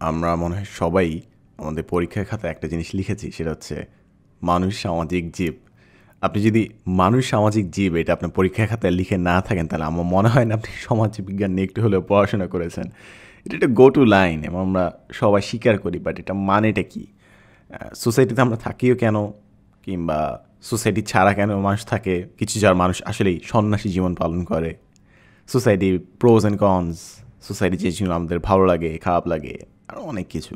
আমরা মনে হয় সবাই আমাদের পরীক্ষার খাতায় একটা জিনিস লিখেছি, সেটা হচ্ছে মানুষ সামাজিক জীব। আপনি যদি মানুষ সামাজিক জীব এটা আপনার পরীক্ষার খাতায় লিখে না থাকেন, তাহলে আমার মনে হয় না আপনি সমাজ বিজ্ঞান নিয়ে একটু হলেও পড়াশোনা করেছেন। এটা একটা গো টু লাইন এবং আমরা সবাই স্বীকার করি, বাট এটা মানেটা কি? সোসাইটিতে আমরা থাকিও কেন, কিংবা সোসাইটি ছাড়া কেন মানুষ থাকে? কিছু যার মানুষ আসলেই সন্ন্যাসী জীবন পালন করে, society pros and cons, society যে জিনিস আমাদের ভালো লাগে খারাপ লাগে, আরও অনেক কিছু।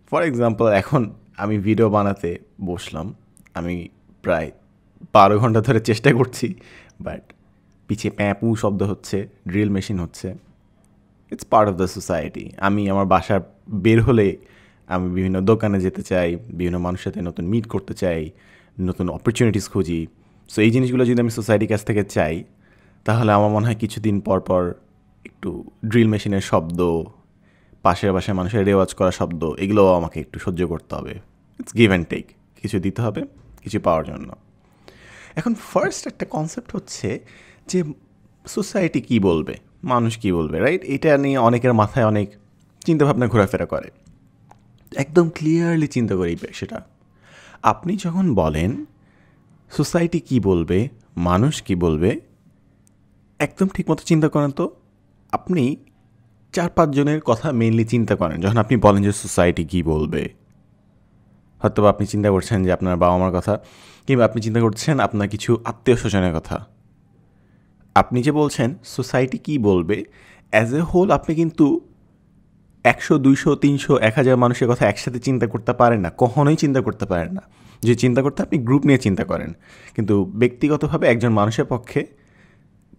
ফর এক্সাম্পল, এখন আমি ভিডিও বানাতে বসলাম, আমি প্রায় 12 ঘন্টা ধরে চেষ্টা করছি, বাট পিছিয়ে প্যাঁপু শব্দ হচ্ছে, ড্রিল মেশিন হচ্ছে। It's part of the society. আমি আমার বাসা বের হলে আমি বিভিন্ন দোকানে যেতে চাই, বিভিন্ন মানুষের সাথে নতুন মিট করতে চাই, নতুন অপরচুনিটিস খুঁজি। সো এই জিনিসগুলো যদি আমি সোসাইটির কাছ থেকে চাই, তাহলে আমার মনে হয় কিছুদিন পর পর একটু ড্রিল মেশিনের শব্দ, পাশের বাসায় মানুষের রেওয়াজ করা শব্দ, এগুলোও আমাকে একটু সহ্য করতে হবে। ইটস গিভ অ্যান্ড টেক, কিছু দিতে হবে কিছু পাওয়ার জন্য। এখন ফার্স্ট একটা কনসেপ্ট হচ্ছে যে সোসাইটি কী বলবে, মানুষ কী বলবে, রাইট? এটা নিয়ে অনেকের মাথায় অনেক চিন্তাভাবনা ঘোরাফেরা করে। একদম ক্লিয়ারলি চিন্তা করি সেটা। আপনি যখন বলেন সোসাইটি কী বলবে, মানুষ কী বলবে, একদম ঠিকমতো চিন্তা করেন তো। আপনি 4-5 জনের কথা মেইনলি চিন্তা করেন যখন আপনি বলেন যে সোসাইটি কী বলবে। হয়তো আপনি চিন্তা করছেন যে আপনার বাবা মার কথা, কিংবা আপনি চিন্তা করছেন আপনার কিছু আত্মীয় স্বজনের কথা। আপনি যে বলছেন সোসাইটি কী বলবে, অ্যাজ এ হোল আপনি কিন্তু 100, 200, 300, 1000 মানুষের কথা একসাথে চিন্তা করতে পারেন না, কখনোই চিন্তা করতে পারেন না। যে চিন্তা করতে আপনি গ্রুপ নিয়ে চিন্তা করেন, কিন্তু ব্যক্তিগতভাবে একজন মানুষের পক্ষে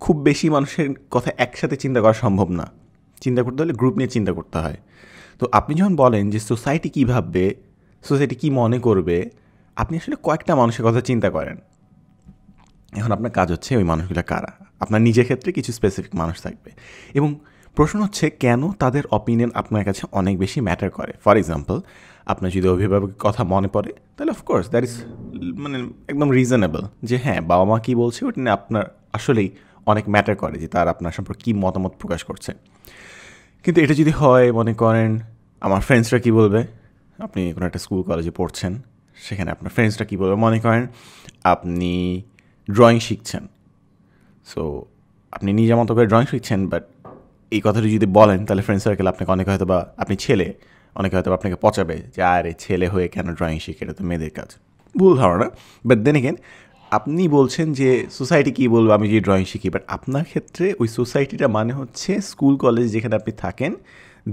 খুব বেশি মানুষের কথা একসাথে চিন্তা করা সম্ভব না। চিন্তা করতে হলে গ্রুপ নিয়ে চিন্তা করতে হয়। তো আপনি যখন বলেন যে সোসাইটি কী ভাববে, সোসাইটি কী মনে করবে, আপনি আসলে কয়েকটা মানুষের কথা চিন্তা করেন। এখন আপনার কাজ হচ্ছে ওই মানুষগুলো কারা। আপনার নিজের ক্ষেত্রে কিছু স্পেসিফিক মানুষ থাকবে, এবং প্রশ্ন হচ্ছে কেন তাদের অপিনিয়ন আপনার কাছে অনেক বেশি ম্যাটার করে। ফর এক্সাম্পল, আপনার যদি অভিভাবকের কথা মনে পড়ে, তাহলে অফকোর্স দ্যাট ইজ মানে একদম রিজনেবল যে হ্যাঁ, বাবা মা কী বলছে ওটা নিয়ে আপনার আসলেই অনেক ম্যাটার করে যে তার আপনার সম্পর্কে কী মতামত প্রকাশ করছে। কিন্তু এটা যদি হয়, মনে করেন আমার ফ্রেন্ডসরা কী বলবে, আপনি কোনো একটা স্কুল কলেজে পড়ছেন, সেখানে আপনার ফ্রেন্ডসরা কী বলবে, মনে করেন আপনি ড্রয়িং শিখছেন। সো আপনি নিজের মতো করে ড্রয়িং শিখছেন, বাট এই কথাটি যদি বলেন, তাহলে ফ্রেন্ড সার্কেল আপনাকে অনেকে হয়তো বা, আপনি ছেলে, অনেকে হয়তো আপনাকে পচাবে যে আরে ছেলে হয়ে কেন ড্রয়িং শিখে, এটা তো মেয়েদের কাজ। ভুল ধারণা। বাট দেন এগেন, আপনি বলছেন যে সোসাইটি কী বলবো আমি যদি ড্রয়িং শিখি, বাট আপনার ক্ষেত্রে ওই সোসাইটিটা মানে হচ্ছে স্কুল কলেজ যেখানে আপনি থাকেন,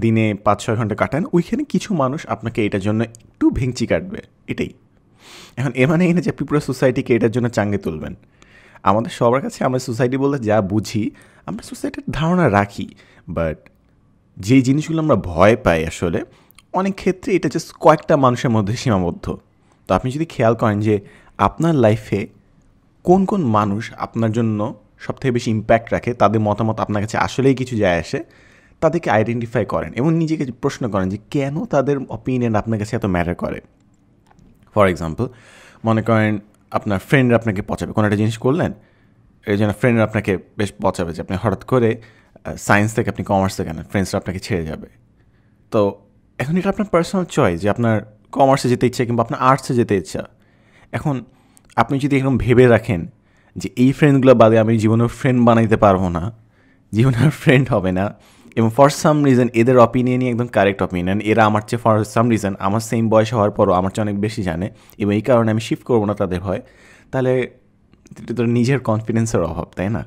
দিনে 5-6 ঘন্টা কাটান, ওইখানে কিছু মানুষ আপনাকে এটার জন্য একটু ভেঙচি কাটবে, এটাই। এখন এ মানে এই না যে আপনি পুরো সোসাইটিকে এটার জন্য চাঙ্গে তুলবেন। আমাদের সবার কাছে আমরা সোসাইটি বলতে যা বুঝি, আমরা সোসাইটির ধারণা রাখি, বাট যেই জিনিসগুলো আমরা ভয় পাই আসলে অনেক ক্ষেত্রে এটা জাস্ট কয়েকটা মানুষের মধ্যে সীমাবদ্ধ। তো আপনি যদি খেয়াল করেন যে আপনার লাইফে কোন কোন মানুষ আপনার জন্য সবথেকে বেশি ইম্প্যাক্ট রাখে, তাদের মতামত আপনার কাছে আসলেই কিছু যায় আসে, তাদেরকে আইডেন্টিফাই করেন এবং নিজেকে প্রশ্ন করেন যে কেন তাদের অপিনিয়ন আপনার কাছে এত ম্যাটার করে। ফর এক্সাম্পল, মনে করেন আপনার ফ্রেন্ডরা আপনাকে পচাবে, কোনো একটা জিনিস করলেন, এই জন্য ফ্রেন্ডরা আপনাকে বেশ পচাবে যে আপনি হঠাৎ করে সায়েন্স থেকে আপনি কমার্সে কেন, ফ্রেন্ডসরা আপনাকে ছেড়ে যাবে। তো এখন এটা আপনার পার্সোনাল চয়েস যে আপনার কমার্সে যেতে ইচ্ছা কিংবা আপনার আর্টসে যেতে ইচ্ছা। এখন আপনি যদি এরকম ভেবে রাখেন যে এই ফ্রেন্ডগুলো বাদে আমি জীবনের ফ্রেন্ড বানাইতে পারবো না, জীবনের ফ্রেন্ড হবে না, এবং ফর সাম রিজন এদের অপিনিয়নই একদম কারেক্ট অপিনিয়ন, এরা আমার চেয়ে ফর সাম রিজন আমার সেম বয়স হওয়ার পরও আমার চেয়ে অনেক বেশি জানে, এবং এই কারণে আমি শিফট করবো না তাদের ভয়, তাহলে এটা তো নিজের কনফিডেন্সের অভাব, তাই না?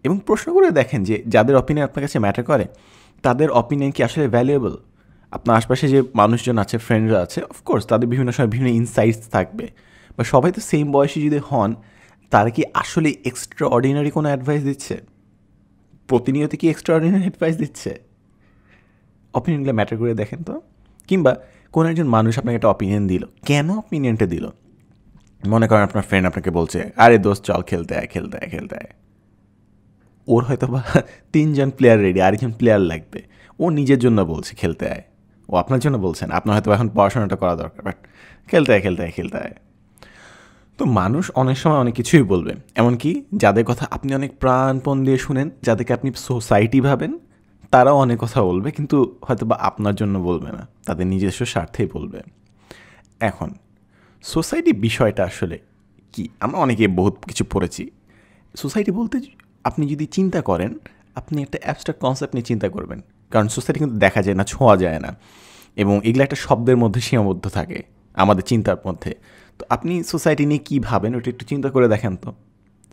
এবং প্রশ্ন করে দেখেন যে যাদের অপিনিয়ন আপনার কাছে ম্যাটার করে, তাদের অপিনিয়ন কি আসলে ভ্যালুয়েবল? আপনার আশপাশে যে মানুষজন আছে, ফ্রেন্ডরা আছে, অফকোর্স তাদের বিভিন্ন সময় বিভিন্ন ইনসাইটস থাকবে, বা সবাই তো সেম বয়সী যদি হন, তারা কি আসলে এক্সট্রা অর্ডিনারি কোনো অ্যাডভাইস দিচ্ছে? প্রতিনিয়ত কি এক্সট্রা অর্ডিনারি অ্যাডভাইস দিচ্ছে? অপিনিয়নগুলো ম্যাটার করে দেখেন তো। কিংবা কোনো একজন মানুষ আপনাকে একটা অপিনিয়ন দিল, কেন অপিনিয়নটা দিল? মনে করেন আপনার ফ্রেন্ড আপনাকে বলছে আরে দোস্ত চল খেলতে আয় খেলতে আয় খেলতে আয়। ওর হয়তো বা 3 জন প্লেয়ার রেডি, আরেকজন প্লেয়ার লাগবে, ও নিজের জন্য বলছে খেলতে আয়, ও আপনার জন্য বলছেন, আপনার হয়তো এখন পড়াশোনাটা করা দরকার, বাট খেলতে আয় খেলতে আয় খেলতে আয়। তো মানুষ অনেক সময় অনেক কিছুই বলবে, এমনকি যাদের কথা আপনি অনেক প্রাণপণ দিয়ে শুনেন, যাদেরকে আপনি সোসাইটি ভাবেন, তারাও অনেক কথা বলবে, কিন্তু হয়তো বা আপনার জন্য বলবে না, তাদের নিজস্ব স্বার্থেই বলবে। এখন সোসাইটি বিষয়টা আসলে কি, আমরা অনেকে বহুত কিছু পড়েছি। সোসাইটি বলতে আপনি যদি চিন্তা করেন, আপনি একটা অ্যাবস্ট্রাক্ট কনসেপ্ট নিয়ে চিন্তা করবেন, কারণ সোসাইটি কিন্তু দেখা যায় না, ছোঁয়া যায় না, এবং এগুলো একটা শব্দের মধ্যে সীমাবদ্ধ থাকে আমাদের চিন্তার মধ্যে। তো আপনি সোসাইটি নিয়ে কী ভাবেন ওটা একটু চিন্তা করে দেখেন তো।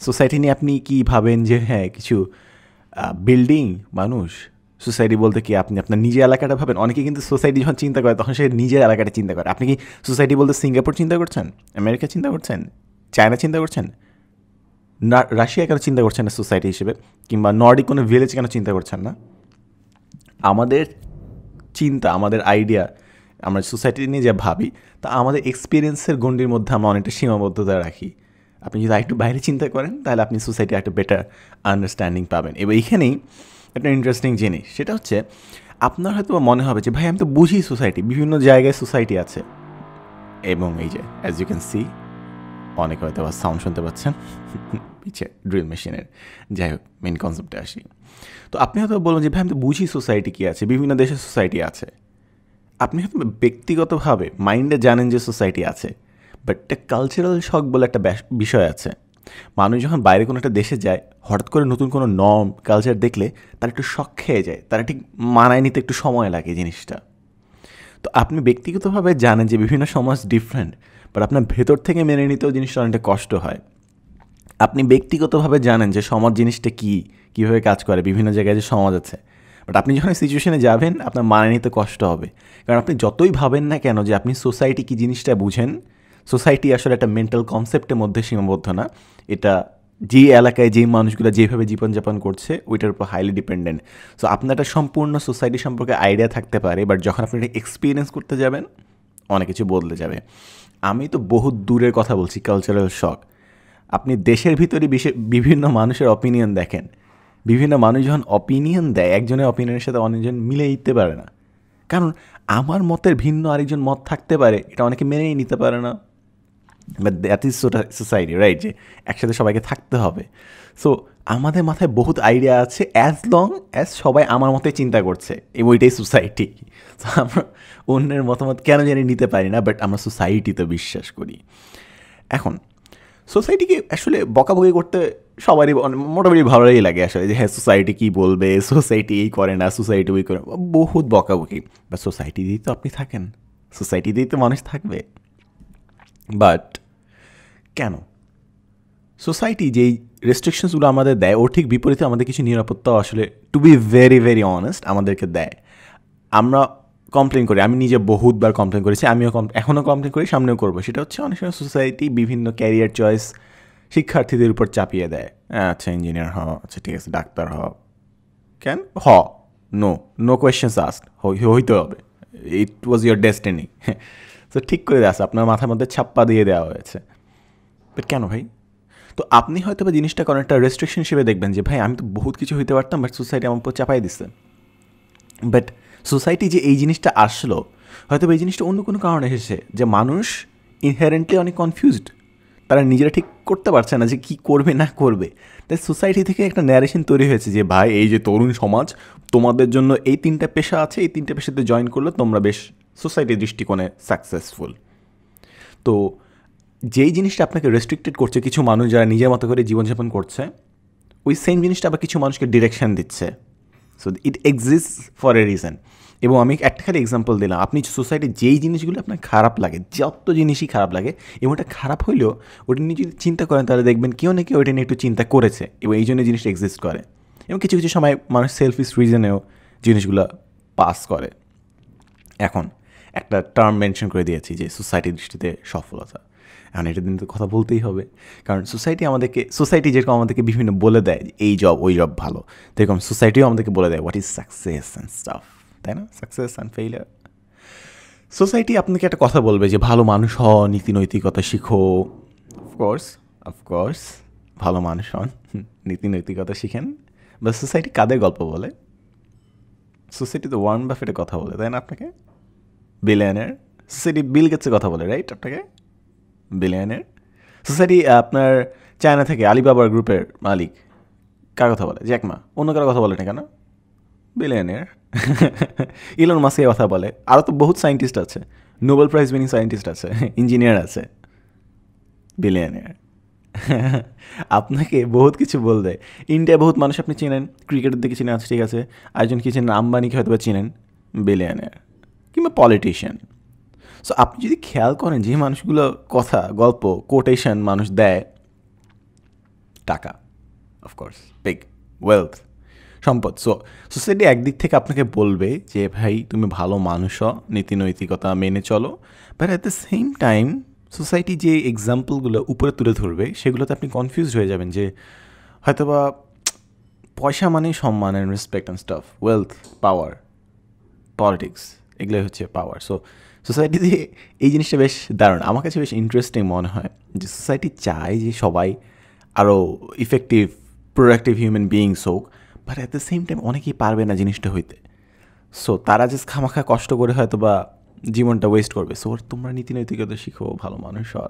সোসাইটি নিয়ে আপনি কী ভাবেন যে হ্যাঁ কিছু বিল্ডিং, মানুষ? সোসাইটি বলতে কি আপনি আপনার নিজের এলাকাটা ভাবেন? অনেকে কিন্তু সোসাইটি যখন চিন্তা করে তখন সে নিজের এলাকাটা চিন্তা করে। আপনি কি সোসাইটি বলতে সিঙ্গাপুর চিন্তা করছেন, আমেরিকা চিন্তা করছেন, চায়না চিন্তা করছেন, না রাশিয়া কেন চিন্তা করছেন না সোসাইটি হিসেবে, কিংবা নর্ডিক কোনো ভিলেজ কেন চিন্তা করছেন না? আমাদের চিন্তা, আমাদের আইডিয়া, আমরা সোসাইটি নিয়ে যা ভাবি তা আমাদের এক্সপিরিয়েন্সের গণ্ডির মধ্যে আমরা অনেকটা সীমাবদ্ধতা রাখি। আপনি যদি আরেকটু বাইরে চিন্তা করেন তাহলে আপনি সোসাইটির একটা বেটার আন্ডারস্ট্যান্ডিং পাবেন। এবার এইখানেই একটা ইন্টারেস্টিং জিনিস, সেটা হচ্ছে আপনার হয়তো মনে হবে যে ভাই আমি তো বুঝি সোসাইটি, বিভিন্ন জায়গায় সোসাইটি আছে, এবং এই যে অ্যাজ ইউ ক্যান সি অনেকে হয়তো আবার সাউন্ড শুনতে পাচ্ছেন পিছিয়ে ড্রিল মেশিনের। যাই হোক, মেন কনসেপ্টে আসি। তো আপনি হয়তো বলবেন যে ভাই আমি তো বুঝি সোসাইটি কী আছে, বিভিন্ন দেশের সোসাইটি আছে। আপনি হয়তো ব্যক্তিগতভাবে মাইন্ডে জানেন যে সোসাইটি আছে, বাট একটা কালচারাল শক বলে একটা বিষয় আছে। মানুষ যখন বাইরে কোনো একটা দেশে যায়, হঠাৎ করে নতুন কোনো নর্ম কালচার দেখলে তার একটু শক খেয়ে যায়, তারা ঠিক মানায় নিতে একটু সময় লাগে জিনিসটা। তো আপনি ব্যক্তিগতভাবে জানেন যে বিভিন্ন সমাজ ডিফারেন্ট, বাট আপনার ভেতর থেকে মেনে নিতেও জিনিসটা অনেকটা কষ্ট হয়। আপনি ব্যক্তিগতভাবে জানেন যে সমাজ জিনিসটা কী, কীভাবে কাজ করে, বিভিন্ন জায়গায় যে সমাজ আছে, বাট আপনি যখন সিচুয়েশনে যাবেন আপনার মানে নিতে কষ্ট হবে। কারণ আপনি যতই ভাবেন না কেন যে আপনি সোসাইটি কী জিনিসটা বুঝেন, সোসাইটি আসলে একটা মেন্টাল কনসেপ্টের মধ্যে সীমাবদ্ধ না। এটা যে এলাকায় যেই মানুষগুলো যেভাবে জীবনযাপন করছে ওইটার উপর হাইলি ডিপেন্ডেন্ট। সো আপনার একটা সম্পূর্ণ সোসাইটি সম্পর্কে আইডিয়া থাকতে পারে, বাট যখন আপনি এটা এক্সপিরিয়েন্স করতে যাবেন অনেক কিছু বদলে যাবে। আমি তো বহুত দূরের কথা বলছি, কালচারাল শক। আপনি দেশের ভিতরে বিভিন্ন মানুষের অপিনিয়ন দেখেন, বিভিন্ন মানুষ যখন অপিনিয়ন দেয় একজনের অপিনিয়নের সাথে অনেকজন মিলে নিতে পারে না, কারণ আমার মতের ভিন্ন আরেকজন মত থাকতে পারে, এটা অনেকে মেনেই নিতে পারে না। But that is society, right? যে একসাথে সবাইকে থাকতে হবে। সো আমাদের মাথায় বহুত আইডিয়া আছে, অ্যাজ লং অ্যাজ সবাই আমার মতে চিন্তা করছে, এবং ওইটাই সোসাইটি। সো আমরা অন্যের মতামত কেন জানি নিতে পারি না, বাট আমরা সোসাইটিতে বিশ্বাস করি। এখন সোসাইটিকে আসলে বকাবকি করতে সবারই মোটামুটি ভালোই লাগে আসলে, যে হ্যাঁ সোসাইটি কী বলবে, সোসাইটি এই করে না, সোসাইটি ওই করে, বহুত বকাবকি। বা সোসাইটি দিয়েই তো আপনি থাকেন, সোসাইটি দিয়েই তো মানুষ থাকবে। বাট কেন সোসাইটি যেই রেস্ট্রিকশনসগুলো আমাদের দেয় ওর ঠিক বিপরীতে আমাদের কিছু নিরাপত্তাও আসলে, to be very very honest, আমাদেরকে দেয়। আমরা কমপ্লেন করি, আমি নিজে বহুতবার কমপ্লেন করেছি, আমিও এখনও কমপ্লেন করি, সামনেও করবো। সেটা হচ্ছে অনেক সময় সোসাইটি বিভিন্ন ক্যারিয়ার চয়েস শিক্ষার্থীদের উপর চাপিয়ে দেয়। আচ্ছা ইঞ্জিনিয়ার হ, আচ্ছা ঠিক আছে ডাক্তার হ, কেন হ, নো নো কোয়েশ্চেন্স আস্কড, হইতে হবে, ইট ওয়াজ ইয়োর ডেস্টিনি। তো ঠিক করে দেওয়া আছে, আপনার মাথার মধ্যে ছাপ্পা দিয়ে দেওয়া হয়েছে। বাট কেন ভাই? তো আপনি হয়তো বা জিনিসটা কোনো একটা রেস্ট্রিকশন হিসেবে দেখবেন যে ভাই আমি তো বহুত কিছু হইতে পারতাম, বাট সোসাইটি আমার উপর চাপাই দিচ্ছে। বাট সোসাইটি যে এই জিনিসটা আসলো, হয়তো এই জিনিসটা অন্য কোনো কারণে এসেছে, যে মানুষ ইনহেরেন্টলি অনেক কনফিউজড, তারা নিজেরা ঠিক করতে পারছে না যে কী করবে না করবে। তাই সোসাইটি থেকে একটা ন্যারেশন তৈরি হয়েছে যে ভাই এই যে তরুণ সমাজ, তোমাদের জন্য এই 3টা পেশা আছে, এই 3টা পেশাতে জয়েন করলে তোমরা বেশ সোসাইটির দৃষ্টিকোণে সাকসেসফুল। তো যেই জিনিসটা আপনাকে রেস্ট্রিক্টেড করছে কিছু মানুষ যারা নিজের মতো করে জীবনযাপন করছে, ওই সেম জিনিসটা আবার কিছু মানুষকে ডিরেকশন দিচ্ছে। So it exist for a reason. এবং আমি একটা খালি এক্সাম্পল দিলাম, আপনি সোসাইটির যেই জিনিসগুলো আপনার খারাপ লাগে, যত জিনিসই খারাপ লাগে, এবং ওটা খারাপ হইলেও ওটা নিয়ে যদি চিন্তা করেন তাহলে দেখবেন কেউ না কেউ ওইটা নিয়ে একটু চিন্তা করেছে, এবং এই জন্য জিনিসটা এক্সিস্ট করে। এবং কিছু কিছু সময় মানুষ সেলফিশ রিজনেও জিনিসগুলো পাস করে। এখন একটা টার্ম মেনশন করে দিয়েছি যে সোসাইটির দৃষ্টিতে সফলতা। এখন এটা দিন তো কথা বলতেই হবে, কারণ সোসাইটি যেরকম আমাদেরকে বিভিন্ন বলে দেয় এই জব ওই জব ভালো, সেরকম সোসাইটিও আমাদেরকে বলে দেয় what is success and staff, তাই না? Success and failure. সোসাইটি আপনাকে একটা কথা বলবে যে ভালো মানুষ হও, নীতি নৈতিকতা শিখো। অফকোর্স ভালো মানুষ হন, নীতি নৈতিকতা শিখেন। বা সোসাইটি কাদের গল্প বলে? সোসাইটি তো ওয়ারেন বাফেটের কথা বলে, তাই না? আপনাকে বিলিয়নের সোসাইটি বিল গেটসের কথা বলে, রাইট? আপনাকে বিলিয়নের সোসাইটি আপনার চায়না থেকে আলিবাবার গ্রুপের মালিক কার কথা বলে? Jack Ma. অন্য কারো কথা বলে না কেন? বিলিয়নিয়ার। ইলন মাস্ক এই কথা বলে। আরও তো বহুত সায়েন্টিস্ট আছে, নোবেল প্রাইজ উইনিং সায়েন্টিস্ট আছে, ইঞ্জিনিয়ার আছে, বিলিয়নিয়ার। আপনাকে বহুত কিছু বলবে। ইন্ডিয়া বহুত মানুষ আপনি চেনেন, ক্রিকেটের দিকে চিনেন, আছে ঠিক আছে। একজন কি চেনেন, আম্বানিকে হয়তো বা চিনেন, বিলিয়নিয়ার কিংবা পলিটিশিয়ান। সো আপনি যদি খেয়াল করেন যে মানুষগুলো কথা, গল্প, কোটেশন মানুষ দেয়, টাকা, অফকোর্স, বিগ ওয়েলথ, সম্পদ। সো সোসাইটি একদিক থেকে আপনাকে বলবে যে ভাই তুমি ভালো মানুষ, নীতি নৈতিকতা মেনে চলো, but at the same time society যে এক্সাম্পলগুলো উপরে তুলে ধরবে সেগুলোতে আপনি কনফিউজ হয়ে যাবেন যে হয়তোবা পয়সা মানে সম্মান and respect and staff, wealth, power, politics, এগুলোই হচ্ছে পাওয়ার। সো সোসাইটিতে এই জিনিসটা বেশ দারুণ, আমার কাছে বেশ ইন্টারেস্টিং মনে হয় যে সোসাইটি চায় যে সবাই আরও ইফেক্টিভ, প্রোডাক্টিভ হিউম্যান বিইংস হোক, but at the same time অনেকেই পারবে না জিনিসটা হইতে। সো তারা যে খামাখা কষ্ট করে হয়তো বা জীবনটা ওয়েস্ট করবে। সো তোমরা নীতি নৈতিকতা শিখো, ভালো মানুষ হওয়া।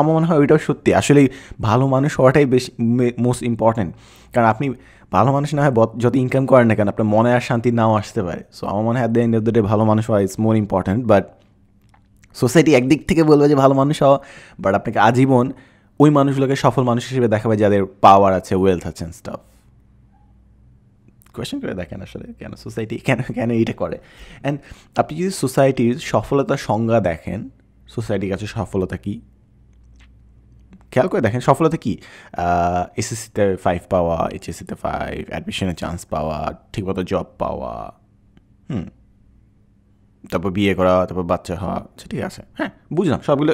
আমার মনে হয় ওইটাও সত্যি, আসলে ভালো মানুষ হওয়াটাই বেশি মোস্ট ইম্পর্ট্যান্ট। কারণ আপনি ভালো মানুষ না হয় যত ইনকাম করেন না কেন, আপনার মনে আর শান্তি নাও আসতে পারে। সো আমার মনে হয় at the end of the day ভালো মানুষ হওয়া is more important. But society একদিক থেকে বলবে যে ভালো মানুষ হওয়া, বাট আপনাকে আজীবন ওই মানুষগুলোকে সফল মানুষ হিসেবে দেখাবে যাদের পাওয়ার আছে, ওয়েলথ আছে অ্যান্ড স্টাফ। কোয়েশ্চেন করে দেখেন আসলে কেন সোসাইটি কেন এইটা করে। অ্যান্ড আপনি যদি সোসাইটির সফলতার সংজ্ঞা দেখেন, সোসাইটির কাছে সফলতা কী খেয়াল করে দেখেন, সফলতা কী? এসএসসিতে 5 পাওয়া, এইচএসসিতে 5, অ্যাডমিশনের চান্স পাওয়া, ঠিকমতো জব পাওয়া, তারপর বিয়ে করা, তারপর বাচ্চা হওয়া, আচ্ছা ঠিক আছে, হ্যাঁ বুঝলাম, সবগুলো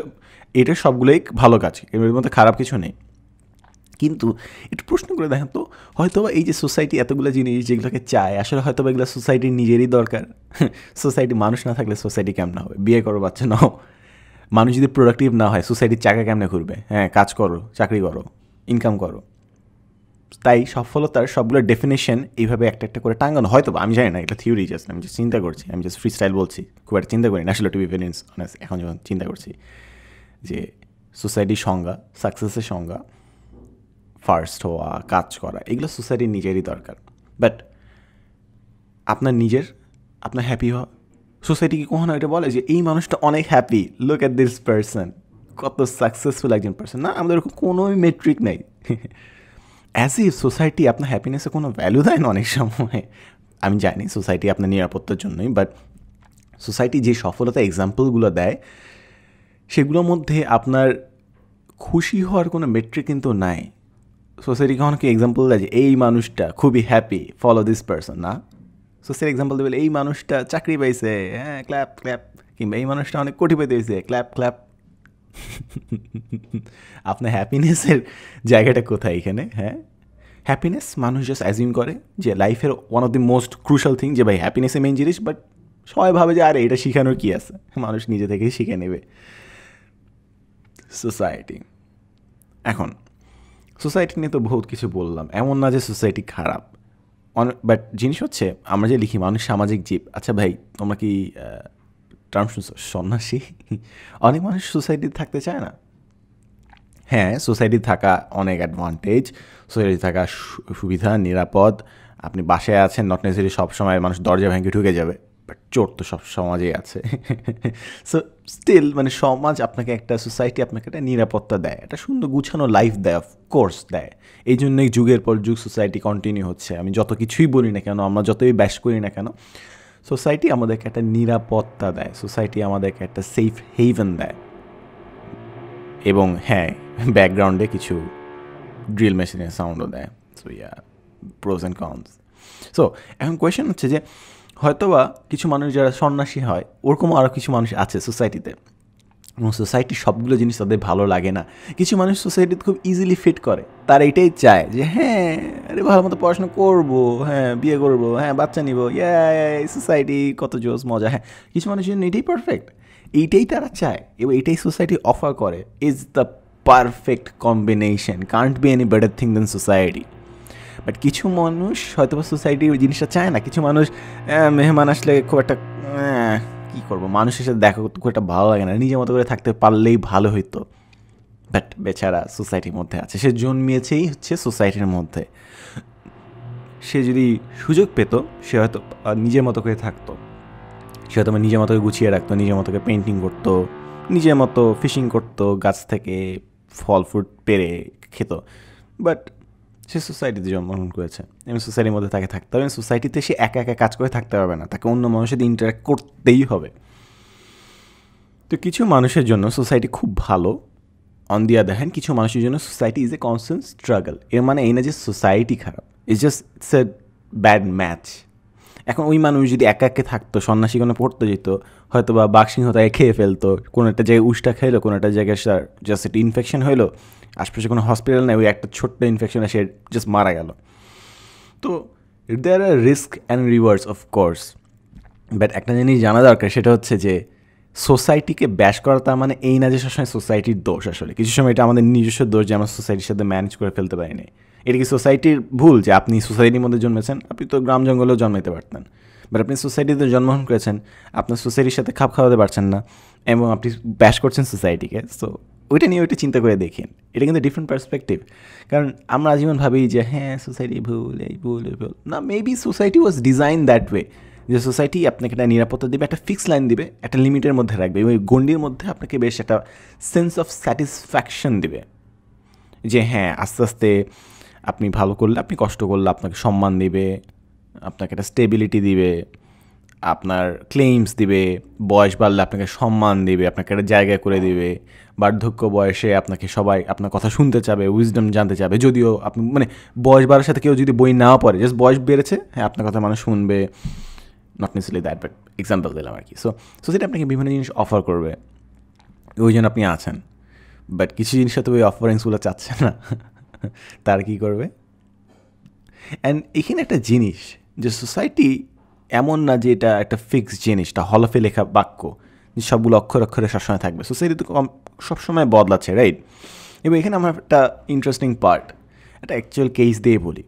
এটার সবগুলোই ভালো কাজ, এর মধ্যে খারাপ কিছু নেই। কিন্তু একটু প্রশ্ন করে দেখেন তো, হয়তো এই যে সোসাইটি এতগুলো জিনিস যেগুলোকে চায়, আসলে হয়তো এগুলো সোসাইটির নিজেরই দরকার। সোসাইটি মানুষ না থাকলে সোসাইটি কেমন হবে? বিয়ে করো, বাচ্চা নাও। মানুষ যদি প্রোডাক্টিভ না হয় সোসাইটির চাকা কেমনে ঘুরবে? হ্যাঁ, কাজ করো, চাকরি করো, ইনকাম করো। তাই সফলতার সবগুলো ডেফিনেশন এইভাবে একটা একটা করে টাঙ্গানো, হয়তো আমি জানি না, এটা থিওরি, জাস্ট আমি জাস্ট চিন্তা করছি, আমি জাস্ট ফ্রি স্টাইল বলছি, খুব একটা চিন্তা করি না আসলে, টু বি ভেরি অনেস্ট। এখন যখন চিন্তা করছি যে সোসাইটির সংজ্ঞা, সাকসেসের সংজ্ঞা, ফার্স্ট হওয়া, কাজ করা, এগুলো সোসাইটির নিজেরই দরকার। বাট আপনার হ্যাপি হওয়া, সোসাইটি কি কখনো এটা বলে যে এই মানুষটা অনেক happy, look at this person, কত সাকসেসফুল একজন পার্সন? না, আমাদের ওরকম কোনোই মেট্রিক নেই। অ্যাজ ইফ সোসাইটি আপনার হ্যাপিনেসে কোনো ভ্যালু দেয় না অনেক সময়। আমি জানি সোসাইটি আপনার নিরাপত্তার জন্যই, বাট সোসাইটি যে সফলতা এক্সাম্পলগুলো দেয় সেগুলোর মধ্যে আপনার খুশি হওয়ার কোনো মেট্রিক কিন্তু নাই। সোসাইটি কখনো কি এক্সাম্পল দেয় যে এই মানুষটা খুবই হ্যাপি, ফলো দিস পার্সন? না, সোসাইটি এক্সাম্পল দেবে এই মানুষটা চাকরি পাইছে, হ্যাঁ ক্ল্যাপ ক্ল্যাপ, কিংবা এই মানুষটা অনেক কোটিপতি হয়েছে, ক্ল্যাপ ক্ল্যাপ। আপনার হ্যাপিনেসের জায়গাটা কোথায় এখানে? হ্যাঁ, হ্যাপিনেস মানুষ জাস্ট অ্যাজিউম করে যে লাইফের one of the most crucial thing, যে ভাই হ্যাপিনেসে মেইন জিনিস, বাট সবাই ভাবে যে আরে এটা শিখানোর কী আছে, মানুষ নিজে থেকেই শিখে নেবে। সোসাইটি, এখন সোসাইটি নিয়ে তো বহুত কিছু বললাম, এমন না যে সোসাইটি খারাপ, বাট জিনিস হচ্ছে আমরা যে লিখি মানুষ সামাজিক জীব। আচ্ছা ভাই, তোমরা কি টার্ম শুনছো সন্ন্যাসী? অনেক মানুষ সোসাইটিতে থাকতে চায় না। হ্যাঁ, সোসাইটি থাকা অনেক অ্যাডভান্টেজ, সোসাইটি থাকা সুবিধা, নিরাপদ। আপনি বাসায় আছেন, নট নেসেসারি সবসময় মানুষ দরজা ভেঙে ঢুকে যাবে, বাট চোর তো সব সমাজেই আছে। সো স্টিল মানে সমাজ আপনাকে একটা, সোসাইটি আপনাকে একটা নিরাপত্তা দেয়, একটা সুন্দর গুছানো লাইফ দেয়, অফকোর্স দেয়। এই জন্যই যুগের পর যুগ সোসাইটি কন্টিনিউ হচ্ছে। আমি যত কিছুই বলি না কেন, আমরা যতই ব্যাশ করি না কেন, সোসাইটি আমাদেরকে একটা নিরাপত্তা দেয়, সোসাইটি আমাদেরকে একটা সেফ হেভেন দেয়। এবং হ্যাঁ, ব্যাকগ্রাউন্ডে কিছু ড্রিল মেশিনের সাউন্ডও দেয়। So yeah, pros and cons. So এখন কোয়েশ্চেন হচ্ছে যে হয়তোবা কিছু মানুষ যারা সন্ন্যাসী হয়, ওরকমও আরও কিছু মানুষ আছে সোসাইটিতে, এবং সোসাইটির সবগুলো জিনিস তাদের ভালো লাগে না। কিছু মানুষ সোসাইটিতে খুব ইজিলি ফিট করে, তারা এটাই চায় যে হ্যাঁ আরে ভালো মতো পড়াশোনা করবো, হ্যাঁ বিয়ে করবো, হ্যাঁ বাচ্চা নিব, সোসাইটি কত জোস মজা। হ্যাঁ, কিছু মানুষের জন্য এটাই পারফেক্ট, এইটাই তারা চায়, এবং এটাই সোসাইটি অফার করে। Is the perfect combination, can't be any better thing than society. But কিছু মানুষ হয়তো বা সোসাইটি ওই জিনিসটা চায় না। কিছু মানুষ মেহমান আসলে খুব একটা কী করবো, মানুষের সাথে দেখা করতে খুব একটা ভালো লাগে না, নিজের মতো করে থাকতে পারলেই ভালো হইতো। বাট বেচারা সোসাইটির মধ্যে আছে, সে জন্মিয়েছেই হচ্ছে সোসাইটির মধ্যে, সে যদি সুযোগ পেত সে হয়তো নিজের মতো করে থাকতো, সে হয়তো নিজের মতো গুছিয়ে রাখতো, নিজের মতো করে পেন্টিং করতো, নিজের মতো ফিশিং করতো, গাছ থেকে ফল ফ্রুট পেরে খেত। বাট সে সোসাইটিতে জন্মগ্রহণ করেছে এবং সোসাইটির মধ্যে তাকে থাকতে হবে, এবং সোসাইটিতে সে একা একা কাজ করে থাকতে পারবে না, তাকে অন্য মানুষের সাথে ইন্টারাক্ট করতেই হবে। তো কিছু মানুষের জন্য সোসাইটি খুব ভালো, অন দি আদার হ্যান্ড কিছু মানুষের জন্য society is a constant struggle. এর মানে এই না যে সোসাইটি খারাপ, ইটস এ ব্যাড ম্যাচ। এখন ওই মানুষ যদি একা একে থাকতো, সন্ন্যাসী কোনো পড়তে যেত, হয়তো বা বাঘসিংহ তাকে খেয়ে ফেলতো, কোনো একটা জায়গায় উষ্টা খাইলো, কোনো একটা জায়গায় জাস্ট একটা ইনফেকশন হইলো, আশপাশে কোনো হসপিটাল নেই, ওই একটা ছোট্ট ইনফেকশনে সে জাস্ট মারা গেল। তো there are risk and rewards of course, but একটা জিনিস জানা দরকার, সেটা হচ্ছে যে সোসাইটিকে ব্যাশ করা তার মানে এই না যে সবসময় সোসাইটির দোষ। আসলে কিছু সময় এটা আমাদের নিজস্ব দোষ যে আমরা সোসাইটির সাথে ম্যানেজ করে ফেলতে পারিনি। এটা কি সোসাইটির ভুল যে আপনি সোসাইটির মধ্যে জন্মেছেন? আপনি তো গ্রাম জঙ্গলেও জন্মাইতে পারতেন, বাট আপনি সোসাইটিতে জন্মগ্রহণ করেছেন, আপনার সোসাইটির সাথে খাপ খাওয়াতে পারছেন না এবং আপনি ব্যাশ করছেন সোসাইটিকে। সো ওইটা নিয়ে ওইটা চিন্তা করে দেখেন, এটা কিন্তু ডিফারেন্ট পার্সপেক্টিভ। কারণ আমরা আজীবন ভাবি যে হ্যাঁ সোসাইটি ভুল, এই ভুল, এই ভুল না, maybe society was design that way, যে সোসাইটি আপনাকে একটা নিরাপত্তা দেবে, একটা ফিক্স লাইন দিবে, একটা লিমিটের মধ্যে রাখবে, ওই গণ্ডির মধ্যে আপনাকে বেশ একটা সেন্স অফ স্যাটিসফ্যাকশন দিবে যে হ্যাঁ আস্তে আস্তে আপনি ভালো করলে, আপনি কষ্ট করলে আপনাকে সম্মান দিবে, আপনাকে একটা স্টেবিলিটি দিবে, আপনার ক্লেইমস দিবে, বয়স বাড়লে আপনাকে সম্মান দিবে, আপনাকে একটা জায়গা করে দিবে, বার্ধক্য বয়সে আপনাকে সবাই আপনার কথা শুনতে চাবে, উইজডম জানতে চাবে। যদিও আপনি মানে বয়স বাড়ার সাথে কেউ যদি বই নাও পড়ে, জাস্ট বয়স বেড়েছে, হ্যাঁ আপনার কথা মানুষ শুনবে, not necessarily that, but example দিলাম আর কি। সো সেটা আপনাকে বিভিন্ন জিনিস অফার করবে, ওই জন্য আপনি আছেন। বাট কিছু জিনিস তো ওই অফারিংসগুলো চাচ্ছে না, তার কী করবে? অ্যান্ড এখানে একটা জিনিস যে সোসাইটি এমন না যে এটা একটা ফিক্সড জিনিসটা হলফে লেখা বাক্য যে সবগুলো অক্ষর অক্ষরে সবসময় থাকবে। সোসাইটি তো সবসময় বদলাচ্ছে, রাইট? এবং এখানে আমার একটা ইন্টারেস্টিং পার্ট, একটা অ্যাকচুয়াল কেস দিয়ে বলি।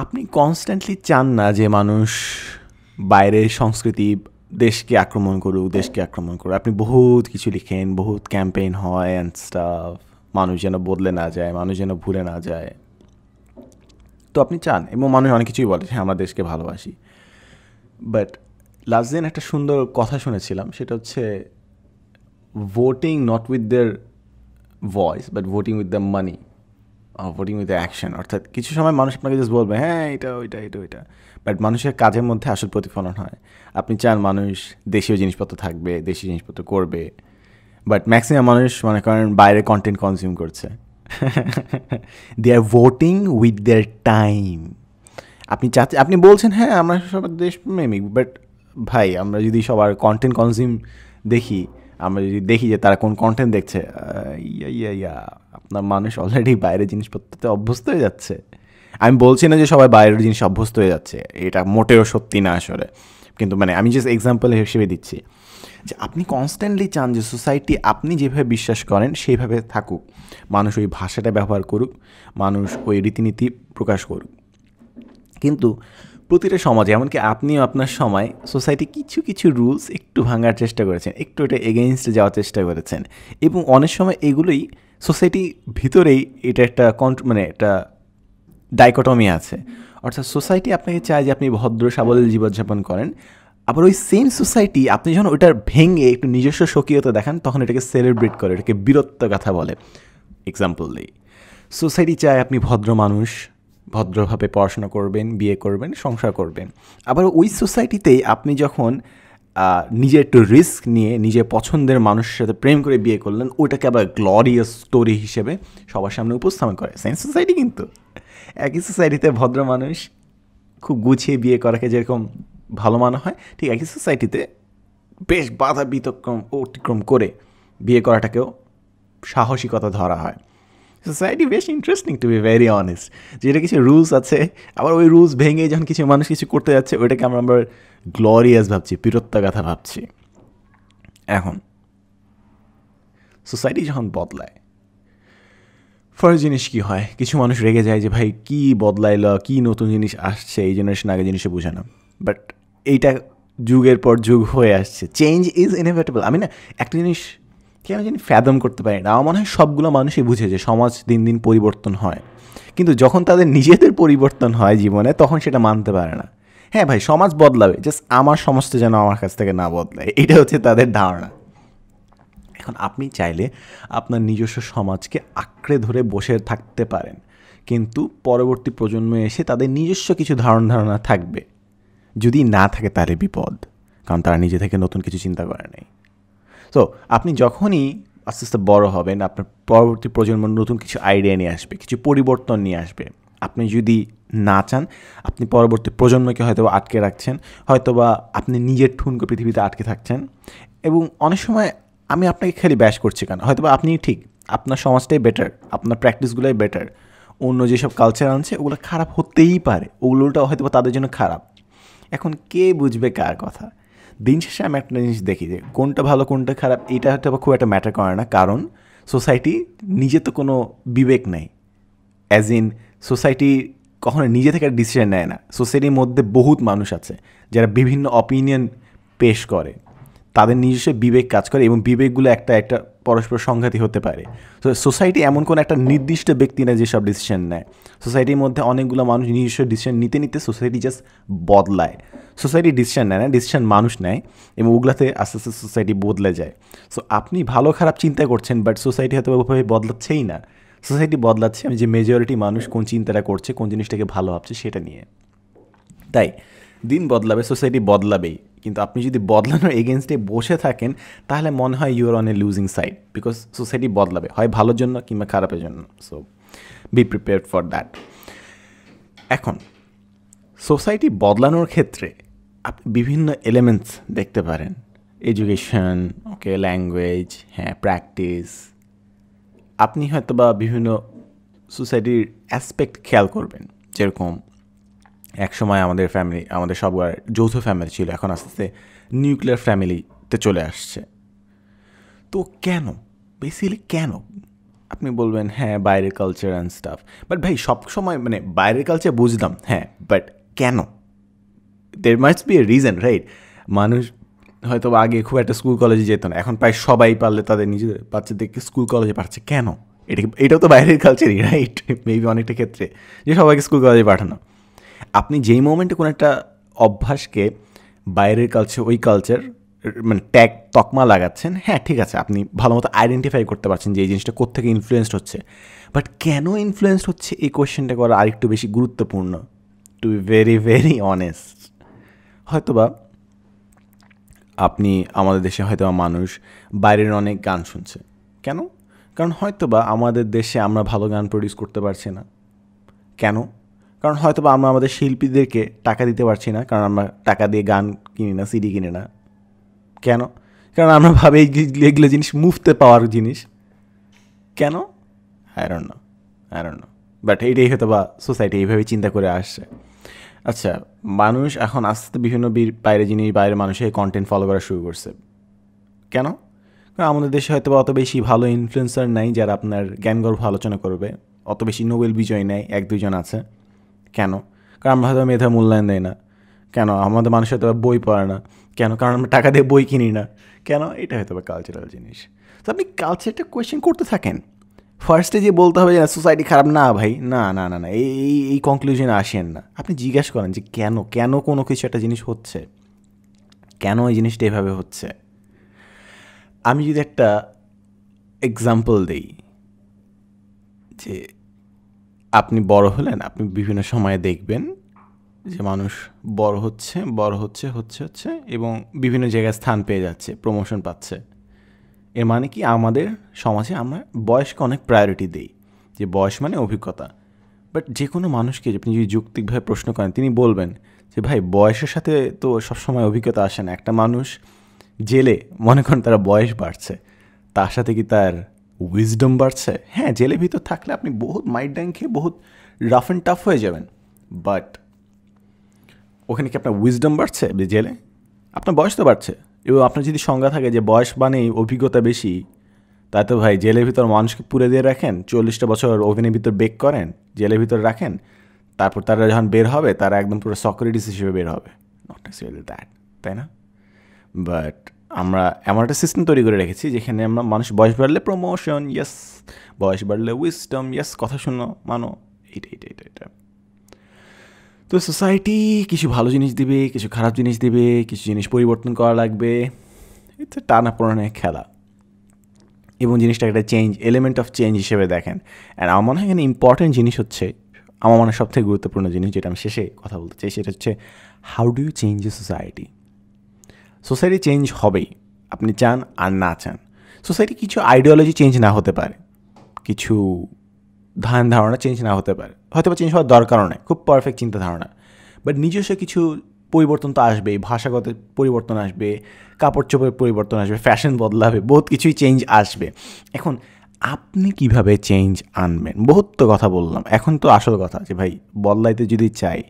আপনি কনস্ট্যান্টলি চান না যে মানুষ বাইরের সংস্কৃতি দেশকে আক্রমণ করুক, দেশকে আক্রমণ করুক। আপনি বহুত কিছু লিখেন, বহুত ক্যাম্পেইন হয় অ্যান্ড স্টাফ, মানুষ যেন বদলে না যায়, মানুষ যেন ভুলে না যায়। তো আপনি চান, এবং মানুষ অনেক কিছুই বলে হ্যাঁ আমরা দেশকে ভালোবাসি। বাট লাস্ট দিন একটা সুন্দর কথা শুনেছিলাম, সেটা হচ্ছে voting not with their voice but voting with the money, voting with the action. অর্থাৎ কিছু সময় মানুষ আপনাকে জাস্ট বলবে হ্যাঁ এটা ওইটা এটা ওইটা, বাট মানুষের কাজের মধ্যে আসল প্রতিফলন হয়। আপনি চান মানুষ দেশীয় জিনিসপত্র থাকবে, দেশীয় জিনিসপত্র করবে, বাট ম্যাক্সিমাম মানুষ মনে করেন বাইরে কন্টেন্ট কনজিউম করছে। দে আর ভোটিং উইথ দেয়ার টাইম। আপনি বলছেন হ্যাঁ আমরা সবার দেশপ্রেমিক, বাট ভাই আমরা যদি সবার কন্টেন্ট কনজিউম দেখি, আমরা যদি দেখি যে তারা কোন কন্টেন্ট দেখছে, আপনার মানুষ অলরেডি বাইরের জিনিসপত্রতে অভ্যস্ত হয়ে যাচ্ছে। আমি বলছি না যে সবাই বাইরের জিনিস অভ্যস্ত হয়ে যাচ্ছে, এটা মোটেও সত্যি না আসলে, কিন্তু মানে আমি জাস্ট এক্সাম্পল হিসেবে দিচ্ছি যে আপনি কনস্ট্যান্টলি চান যে সোসাইটি আপনি যেভাবে বিশ্বাস করেন সেইভাবে থাকুক, মানুষ ওই ভাষাটা ব্যবহার করুক, মানুষ ওই রীতিনীতি প্রকাশ করুক। কিন্তু প্রতিটা সমাজে, এমনকি আপনিও আপনার সময় সোসাইটি কিছু কিছু রুলস একটু ভাঙার চেষ্টা করেছেন, একটু এটা এগেইনস্টে যাওয়ার চেষ্টা করেছেন, এবং অনেক সময় এগুলোই সোসাইটি ভিতরেই এটা একটা মানে একটা ডাইকটমি আছে। অর্থাৎ সোসাইটি আপনাকে চায় যে আপনি ভদ্র সাবলীল জীবনযাপন করেন, আবার ওই সেম সোসাইটি আপনি যখন ওইটার ভেঙে একটু নিজস্ব স্বকীয়তা দেখান তখন এটাকে সেলিব্রেট করে, এটাকে বীরত্ব কথা বলে। এক্সাম্পল দিই, সোসাইটি চায় আপনি ভদ্র মানুষ, ভদ্রভাবে পড়াশোনা করবেন, বিয়ে করবেন, সংসার করবেন। আবার ওই সোসাইটিতেই আপনি যখন নিজে একটু রিস্ক নিয়ে নিজের পছন্দের মানুষের সাথে প্রেম করে বিয়ে করলেন, ওইটাকে আবার গ্লোরিয়াস স্টোরি হিসেবে সবার সামনে উপস্থাপন করে। সেম সোসাইটি, কিন্তু একই সোসাইটিতে ভদ্র মানুষ খুব গুছিয়ে বিয়ে করাকে যেরকম ভালো মানা হয়, ঠিক একই সোসাইটিতে বেশ বাধা অতিক্রম করে বিয়ে করাটাকেও সাহসিকতা ধরা হয়। সোসাইটি বেশ interesting two be very honest, যেটা কিছু রুলস আছে, আবার ওই রুলস ভেঙে যখন কিছু মানুষ কিছু করতে যাচ্ছে ওইটাকে আমরা গ্লোরিয়াস ভাবছি, বীরত্বগাথা ভাবছি। এখন সোসাইটি যখন বদলায়, ফার্স্ট জিনিস কী হয়, কিছু মানুষ রেগে যায় যে ভাই কী বদলাইল, কী নতুন জিনিস আসছে, এই জেনারেশন আগে জিনিসে বোঝে না। বাট এইটা যুগের পর যুগ হয়ে আসছে, চেঞ্জ ইজ ইনএভিটেবল। আমি না একটা জিনিস কেন জানি ফ্যাদম করতে পারি না, আমার মনে হয় সবগুলো মানুষই বুঝে যে সমাজ দিন দিন পরিবর্তন হয়, কিন্তু যখন তাদের নিজেদের পরিবর্তন হয় জীবনে তখন সেটা মানতে পারে না। হ্যাঁ ভাই, সমাজ বদলাবে, জাস্ট আমার সমাজটা যেন আমার কাছ থেকে না বদলায়, এটা হচ্ছে তাদের ধারণা। এখন আপনি চাইলে আপনার নিজস্ব সমাজকে আঁকড়ে ধরে বসে থাকতে পারেন, কিন্তু পরবর্তী প্রজন্মে এসে তাদের নিজস্ব কিছু ধারণা থাকবে। যদি না থাকে তাহলে বিপদ, কারণ তারা নিজে থেকে নতুন কিছু চিন্তা করে নেই। তো আপনি যখনই আস্তে আস্তে বড় হবেন, আপনার পরবর্তী প্রজন্ম নতুন কিছু আইডিয়া নিয়ে আসবে, কিছু পরিবর্তন নিয়ে আসবে। আপনি যদি না চান, আপনি পরবর্তী প্রজন্মকে হয়তো আটকে রাখছেন, হয়তোবা আপনি নিজের ঠুনকো পৃথিবীতে আটকে থাকছেন। এবং অনেক সময় আমি আপনাকে খালি ব্যাশ করছি কেন, হয়তোবা আপনি ঠিক, আপনার সমাজটাই বেটার, আপনার প্র্যাকটিসগুলোই বেটার, অন্য যেসব কালচার আনছে ওগুলো খারাপ হতেই পারে, ওগুলোটাও হয়তো তাদের জন্য খারাপ। এখন কে বুঝবে কার কথা? দিন শেষে আমি একটা জিনিস দেখি যে কোনটা ভালো কোনটা খারাপ এটা হয়তো খুব একটা ম্যাটার করে না, কারণ সোসাইটি নিজে তো কোনো বিবেক নেই। অ্যাজ ইন সোসাইটি কখনো নিজে থেকে ডিসিশন নেয় না। সোসাইটির মধ্যে বহুত মানুষ আছে যারা বিভিন্ন অপিনিয়ন পেশ করে, তাদের নিজস্ব বিবেক কাজ করে, এবং বিবেকগুলো একটা একটা পরস্পর সংঘাতী হতে পারে। তো সোসাইটি এমন কোনো একটা নির্দিষ্ট ব্যক্তি না যেসব ডিসিশন নেয়। সোসাইটির মধ্যে অনেকগুলো মানুষ নিজস্ব ডিসিশন নিতে নিতে সোসাইটি জাস্ট বদলায়। সোসাইটি ডিসিশন নেয় না, ডিসিশন মানুষ নেয়, এবং ওগুলাতে আস্তে আস্তে সোসাইটি বদলে যায়। সো আপনি ভালো খারাপ চিন্তা করছেন, বাট সোসাইটি হয়তো ওইভাবে বদলাচ্ছেই না। সোসাইটি বদলাচ্ছে আমি যে মেজরিটি মানুষ কোন চিন্তাটা করছে, কোন জিনিসটাকে ভালো ভাবছে সেটা নিয়ে। তাই দিন বদলাবে, সোসাইটি বদলাবেই, কিন্তু আপনি যদি বদলানোর এগেনস্টে বসে থাকেন তাহলে মনে হয় you are on a losing side, because society বদলাবে, হয় ভালোর জন্য কিংবা খারাপের জন্য। So be prepared for that. এখন সোসাইটি বদলানোর ক্ষেত্রে আপনি বিভিন্ন এলিমেন্টস দেখতে পারেন, এডুকেশন, ওকে, ল্যাঙ্গুয়েজ, হ্যাঁ, প্র্যাকটিস। আপনি হয়তো বা বিভিন্ন সোসাইটির অ্যাসপেক্ট খেয়াল করবেন, যেরকম এক সময় আমাদের সবার যৌথ ফ্যামিলি ছিল, এখন আস্তে আস্তে নিউক্লিয়ার ফ্যামিলিতে চলে আসছে। তো কেন, বেসিক্যালি কেন? আপনি বলবেন হ্যাঁ বাইরের কালচার অ্যান্ড স্টাফ, বাট ভাই সব সময় মানে বাইরের কালচার বুঝলাম, হ্যাঁ, বাট কেন? There must be a reason, right? মানুষ হয়তো আগে খুব একটা স্কুল কলেজে যেত না, এখন প্রায় সবাই পারলে তাদের নিজেদের বাচ্চাদেরকে স্কুল কলেজে পাঠাচ্ছে। কেন? এটাও তো বাইরের কালচারই, রাইট? মেবি অনেকটা ক্ষেত্রে যে সবাইকে স্কুল কলেজে পাঠানো। আপনি যেই মোমেন্টে কোনো একটা অভ্যাসকে বাইরের কালচার, ওই কালচার মানে ট্যাগ তকমা লাগাচ্ছেন, হ্যাঁ ঠিক আছে, আপনি ভালো মতো আইডেন্টিফাই করতে পারছেন যে এই জিনিসটা কোত্থেকে ইনফ্লুয়েসড হচ্ছে, বাট কেন ইনফ্লুয়েসড হচ্ছে এই কোয়েশ্চেনটা করা আরেকটু বেশি গুরুত্বপূর্ণ, to be very very honest. হয়তোবা আপনি আমাদের দেশে হয়তোবা মানুষ বাইরের অনেক গান শুনছে, কেন? কারণ হয়তোবা আমাদের দেশে আমরা ভালো গান প্রডিউস করতে পারছি না। কেন? কারণ হয়তোবা আমরা আমাদের শিল্পীদেরকে টাকা দিতে পারছি না, কারণ আমরা টাকা দিয়ে গান কিনি না, সিডি কিনি না। কেন? কারণ আমরা ভাবি এগুলো জিনিস মুফতে পাওয়ার জিনিস। কেন? আই ডোন্ট নো, বাট এইটাই হয়তো বা সোসাইটি এইভাবে চিন্তা করে আসছে। আচ্ছা, মানুষ এখন আস্তে আস্তে বিভিন্ন বাইরে জিনিস, বাইরের মানুষের কন্টেন্ট ফলো করা শুরু করছে। কেন? কারণ আমাদের দেশে হয়তো অত বেশি ভালো ইনফ্লুয়েন্সার নাই যারা আপনার জ্ঞানগর্ভ আলোচনা করবে, অত বেশি নোবেল বিজয় নেই, এক দুইজন আছে। কেন? কারণ আমরা হয়তো মেধা মূল্যায়ন দেয় না। কেন? আমাদের মানুষ হয়তো বই পড়ে না। কেন? কারণ আমরা টাকা দিয়ে বই কিনি না। কেন? এটা হয়তো বা কালচারাল জিনিস। তো আপনি কালচারটা কোয়েশ্চেন করতে থাকেন। ফার্স্টে যে বলতে হবে যে সোসাইটি খারাপ, না ভাই, না না না না, এই কনক্লুশনে আসেন না। আপনি জিজ্ঞাসা করেন যে কেন কোনো কিছু একটা জিনিস হচ্ছে, কেন এই জিনিসটা এভাবে হচ্ছে। আমি যদি একটা এক্সাম্পল দিই, যে আপনি বড় হলেন, আপনি বিভিন্ন সময়ে দেখবেন যে মানুষ বড় হচ্ছে এবং বিভিন্ন জায়গায় স্থান পেয়ে যাচ্ছে, প্রমোশন পাচ্ছে। এর মানে কি, আমাদের সমাজে আমরা বয়সকে অনেক প্রায়োরিটি দিই, যে বয়স মানে অভিজ্ঞতা। বাট যে কোনো মানুষকে আপনি যদি যৌক্তিকভাবে প্রশ্ন করেন, তিনি বলবেন যে ভাই বয়সের সাথে তো সবসময় অভিজ্ঞতা আসে না। একটা মানুষ জেলে, মনে করেন তার বয়স বাড়ছে, তার সাথে কি তার উইজডম বাড়ছে? হ্যাঁ, জেলের ভিতর থাকলে আপনি বহুত মাইট ড্যাং খেয়ে বহুত রাফ অ্যান্ড টাফ হয়ে যাবেন, বাট ওখানে কি আপনার উইজডম বাড়ছে জেলে? আপনার বয়স তো বাড়ছে। এবং আপনার যদি সংজ্ঞা থাকে যে বয়স মানেই অভিজ্ঞতা বেশি, তাই তো ভাই জেলের ভিতর মানুষকে পুরে দিয়ে রাখেন, 40টা বছর ওভেনের ভিতর বেক করেন, জেলের ভিতর রাখেন, তারপর তারা যখন বের হবে তারা একদম পুরো সক্রেটিস হিসেবে বের হবে। নট নেসেসারিলি দ্যাট, তাই না? বাট আমরা এমন একটা সিস্টেম তৈরি করে রেখেছি যেখানে আমরা মানুষ বয়স বাড়লে প্রমোশন, ইয়েস, বয়স বাড়লে উইজডম, ইয়েস, কথা শুনো, মানো, এটা তো সোসাইটি কিছু ভালো জিনিস দিবে, কিছু খারাপ জিনিস দিবে, কিছু জিনিস পরিবর্তন করা লাগবে। এটা টানা পোড়ানো খেলা, এবং জিনিসটা একটা চেঞ্জ, এলিমেন্ট অফ চেঞ্জ হিসেবে দেখেন। অ্যান্ড আমার মনে হয় এখানে ইম্পর্টেন্ট জিনিস হচ্ছে, আমার মনে হয় সবথেকে গুরুত্বপূর্ণ জিনিস যেটা আমি শেষে কথা বলতে চাই, সেটা হচ্ছে how do you change a society. Society change হবেই, আপনি চান আর না চান। সোসাইটি কিছু আইডিওলজি চেঞ্জ না হতে পারে, কিছু ধ্যান ধারণা চেঞ্জ না হতে পারে, হয়তো বা চেঞ্জ হওয়ার দরকারও নেই, খুব পারফেক্ট চিন্তা ধারণা, বাট নিজস্ব কিছু পরিবর্তন তো আসবেই, ভাষাগত পরিবর্তন আসবে, কাপড় চোপড়ের পরিবর্তন আসবে, ফ্যাশন বদলাবে, বহুত কিছুই চেঞ্জ আসবে। এখন আপনি কিভাবে চেঞ্জ আনবেন? বহুত তো কথা বললাম, এখন তো আসল কথা যে ভাই বদলাইতে যদি চাই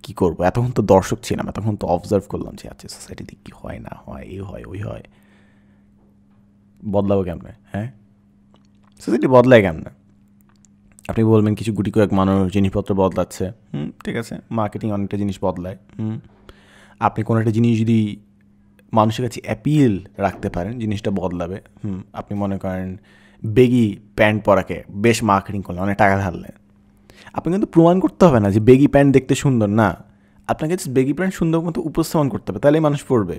কী করবো। এতক্ষণ তো দর্শক ছিলাম, এতক্ষণ তো অবজার্ভ করলাম যে আচ্ছা সোসাইটিতে কী হয় না হয়, এই হয় ওই হয়, বদলাবো কেমনে? হ্যাঁ, সোসাইটি বদলায় কেমনে? আপনি বলবেন কিছু গুটি কয়েক মানুষ জিনিসপত্র বদলাচ্ছে, ঠিক আছে, মার্কেটিং অনেকটা জিনিস বদলায়। আপনি কোনো একটা জিনিস যদি মানুষের কাছে অ্যাপিল রাখতে পারেন, জিনিসটা বদলাবে। আপনি মনে করেন বেগি প্যান্ট পরাকে বেশ মার্কেটিং করলেন, অনেক টাকা ধারলেন, আপনি কিন্তু প্রমাণ করতে হবে না যে বেগি প্যান্ট দেখতে সুন্দর, না, আপনাকে জাস্ট বেগি প্যান্ট সুন্দর মতো উপস্থাপন করতে হবে, তাহলেই মানুষ পড়বে।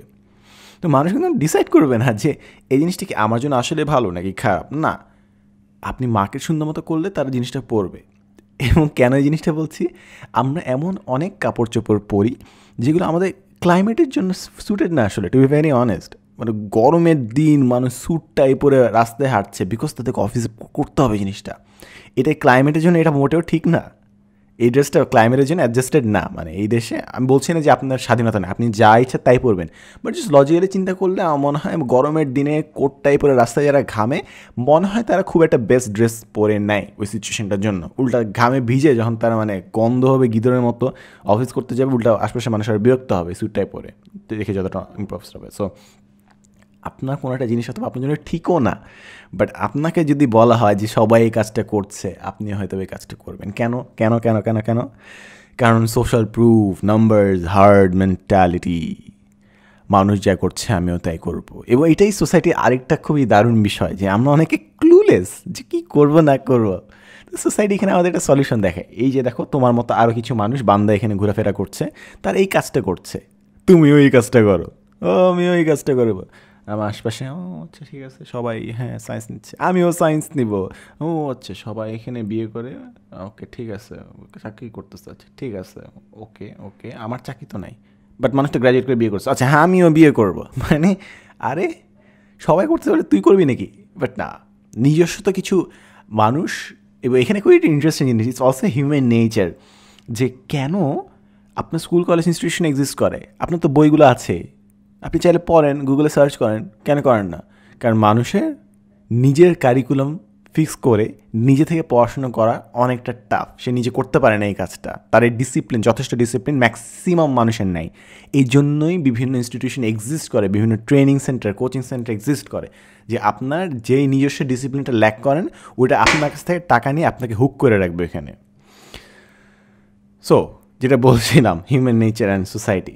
তো মানুষ কিন্তু ডিসাইড করবে না যে এই জিনিসটা কি আমার জন্য আসলে ভালো নাকি খারাপ, না, আপনি মার্কেট সুন্দর মতো করলে তারা জিনিসটা পরবে। এবং কেন এই জিনিসটা বলছি, আমরা এমন অনেক কাপড় চোপড় পরি যেগুলো আমাদের ক্লাইমেটের জন্য স্যুটেড না আসলে, টু বি ভেরি অনেস্ট। মানে গরমের দিন মানুষ স্যুটটাই পরে রাস্তায় হাঁটছে, বিকজ তাদেরকে অফিসে করতে হবে জিনিসটা। এটা ক্লাইমেটের জন্য এটা মোটেও ঠিক না, এই ড্রেসটা ক্লাইমেটের জন্য অ্যাডজাস্টেড না। মানে এই দেশে আমি বলছি না যে আপনার স্বাধীনতা নেই, আপনি যা ইচ্ছা তাই পরবেন, বাট জাস্ট লজিক্যালি চিন্তা করলে আমার মনে হয় গরমের দিনে কোটটাই পরে রাস্তায় যারা ঘামে, মনে হয় তারা খুব একটা বেস্ট ড্রেস পরে নেয় ওই সিচুয়েশনটার জন্য। উল্টা ঘামে ভিজে যখন তারা মানে গন্ধ হবে গিদরের মতো অফিস করতে যাবে, উল্টা আশপাশে মানুষ আর বিরক্ত হবে স্যুটটাই পরে, দেখে যতটা ইম্প্রুভস হবে। সো আপনার কোনো একটা জিনিস হয়তো আপনার জন্য ঠিকও না, বাট আপনাকে যদি বলা হয় যে সবাই এই কাজটা করছে, আপনি হয়তো এই কাজটা করবেন। কেন কেন কেন কেন কেন? কারণ social proof, numbers, hard mentality, মানুষ যা করছে আমিও তাই করব। এবং এটাই সোসাইটির আরেকটা খুবই দারুণ বিষয় যে আমরা অনেকে ক্লুলেস যে কী করবো না করবো। তো সোসাইটি এখানে আমাদের একটা সলিউশন দেখে, এই যে দেখো তোমার মতো আরও কিছু মানুষ বান্দা এখানে ঘোরাফেরা করছে, তার এই কাজটা করছে, তুমিও এই কাজটা করো, ও আমিও এই কাজটা করবো। আমার আশপাশে ও আচ্ছা ঠিক আছে সবাই হ্যাঁ সায়েন্স নিচ্ছে, আমিও সায়েন্স নিব, ও আচ্ছা সবাই এখানে বিয়ে করে, ওকে ঠিক আছে, চাকরি করতেছে, আচ্ছা ঠিক আছে, ওকে ওকে আমার চাকরি তো নাই, বাট মানুষটা গ্র্যাজুয়েট করে বিয়ে করছে, আচ্ছা হ্যাঁ আমিও বিয়ে করব। মানে আরে সবাই করতে পারলে তুই করবি নাকি? বাট না, নিজস্ব তো কিছু মানুষ। এবং এখানে খুবই একটা ইন্টারেস্টিং জিনিস, ইটস অলসো হিউম্যান নেচার, যে কেন আপনার স্কুল কলেজ ইনস্টিটিউশন এক্সিস্ট করে, আপনার তো বইগুলো আছে, আপনি চাইলে পড়েন, গুগলে সার্চ করেন, কেন করেন না? কারণ মানুষের নিজের কারিকুলাম ফিক্স করে নিজে থেকে পড়াশোনা করা অনেকটা টাফ, সে নিজে করতে পারে না এই কাজটা, তার এই ডিসিপ্লিন, যথেষ্ট ডিসিপ্লিন ম্যাক্সিমাম মানুষের নাই। এই জন্যই বিভিন্ন ইনস্টিটিউশন এক্সিস্ট করে, বিভিন্ন training centre, coaching centre exist করে, যে আপনার যেই নিজস্ব ডিসিপ্লিনটা ল্যাক করেন ওইটা আপনার কাছ থেকে টাকা নিয়ে আপনাকে হুক করে রাখবে এখানে। সো যেটা বলছিলাম, হিউম্যান নেচার অ্যান্ড সোসাইটি,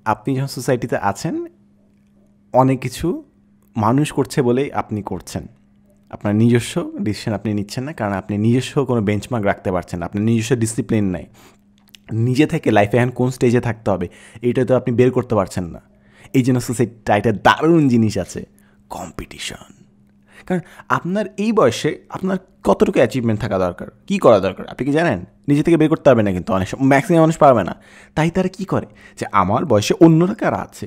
আপনি যখন সোসাইটিতে আছেন অনেক কিছু মানুষ করছে বলেই আপনি করছেন, আপনার নিজস্ব ডিসিশন আপনি নিচ্ছেন না, কারণ আপনি নিজস্ব কোনো বেঞ্চমার্ক রাখতে পারছেন না, আপনার নিজস্ব ডিসিপ্লিন নাই, নিজে থেকে লাইফে এখন কোন স্টেজে থাকতে হবে এইটা তো আপনি বের করতে পারছেন না। এই জন্য সোসাইটিটা একটা দারুণ জিনিস আছে, কম্পিটিশন। কারণ আপনার এই বয়সে আপনার কতটুকু অ্যাচিভমেন্ট থাকা দরকার, কী করা দরকার আপনি কি জানেন? নিজে থেকে বের করতে পারবে না, কিন্তু অনেক ম্যাক্সিমাম মানুষ পারবে না। তাই তারা কী করে, যে আমার বয়সে অন্যরা কারা আছে,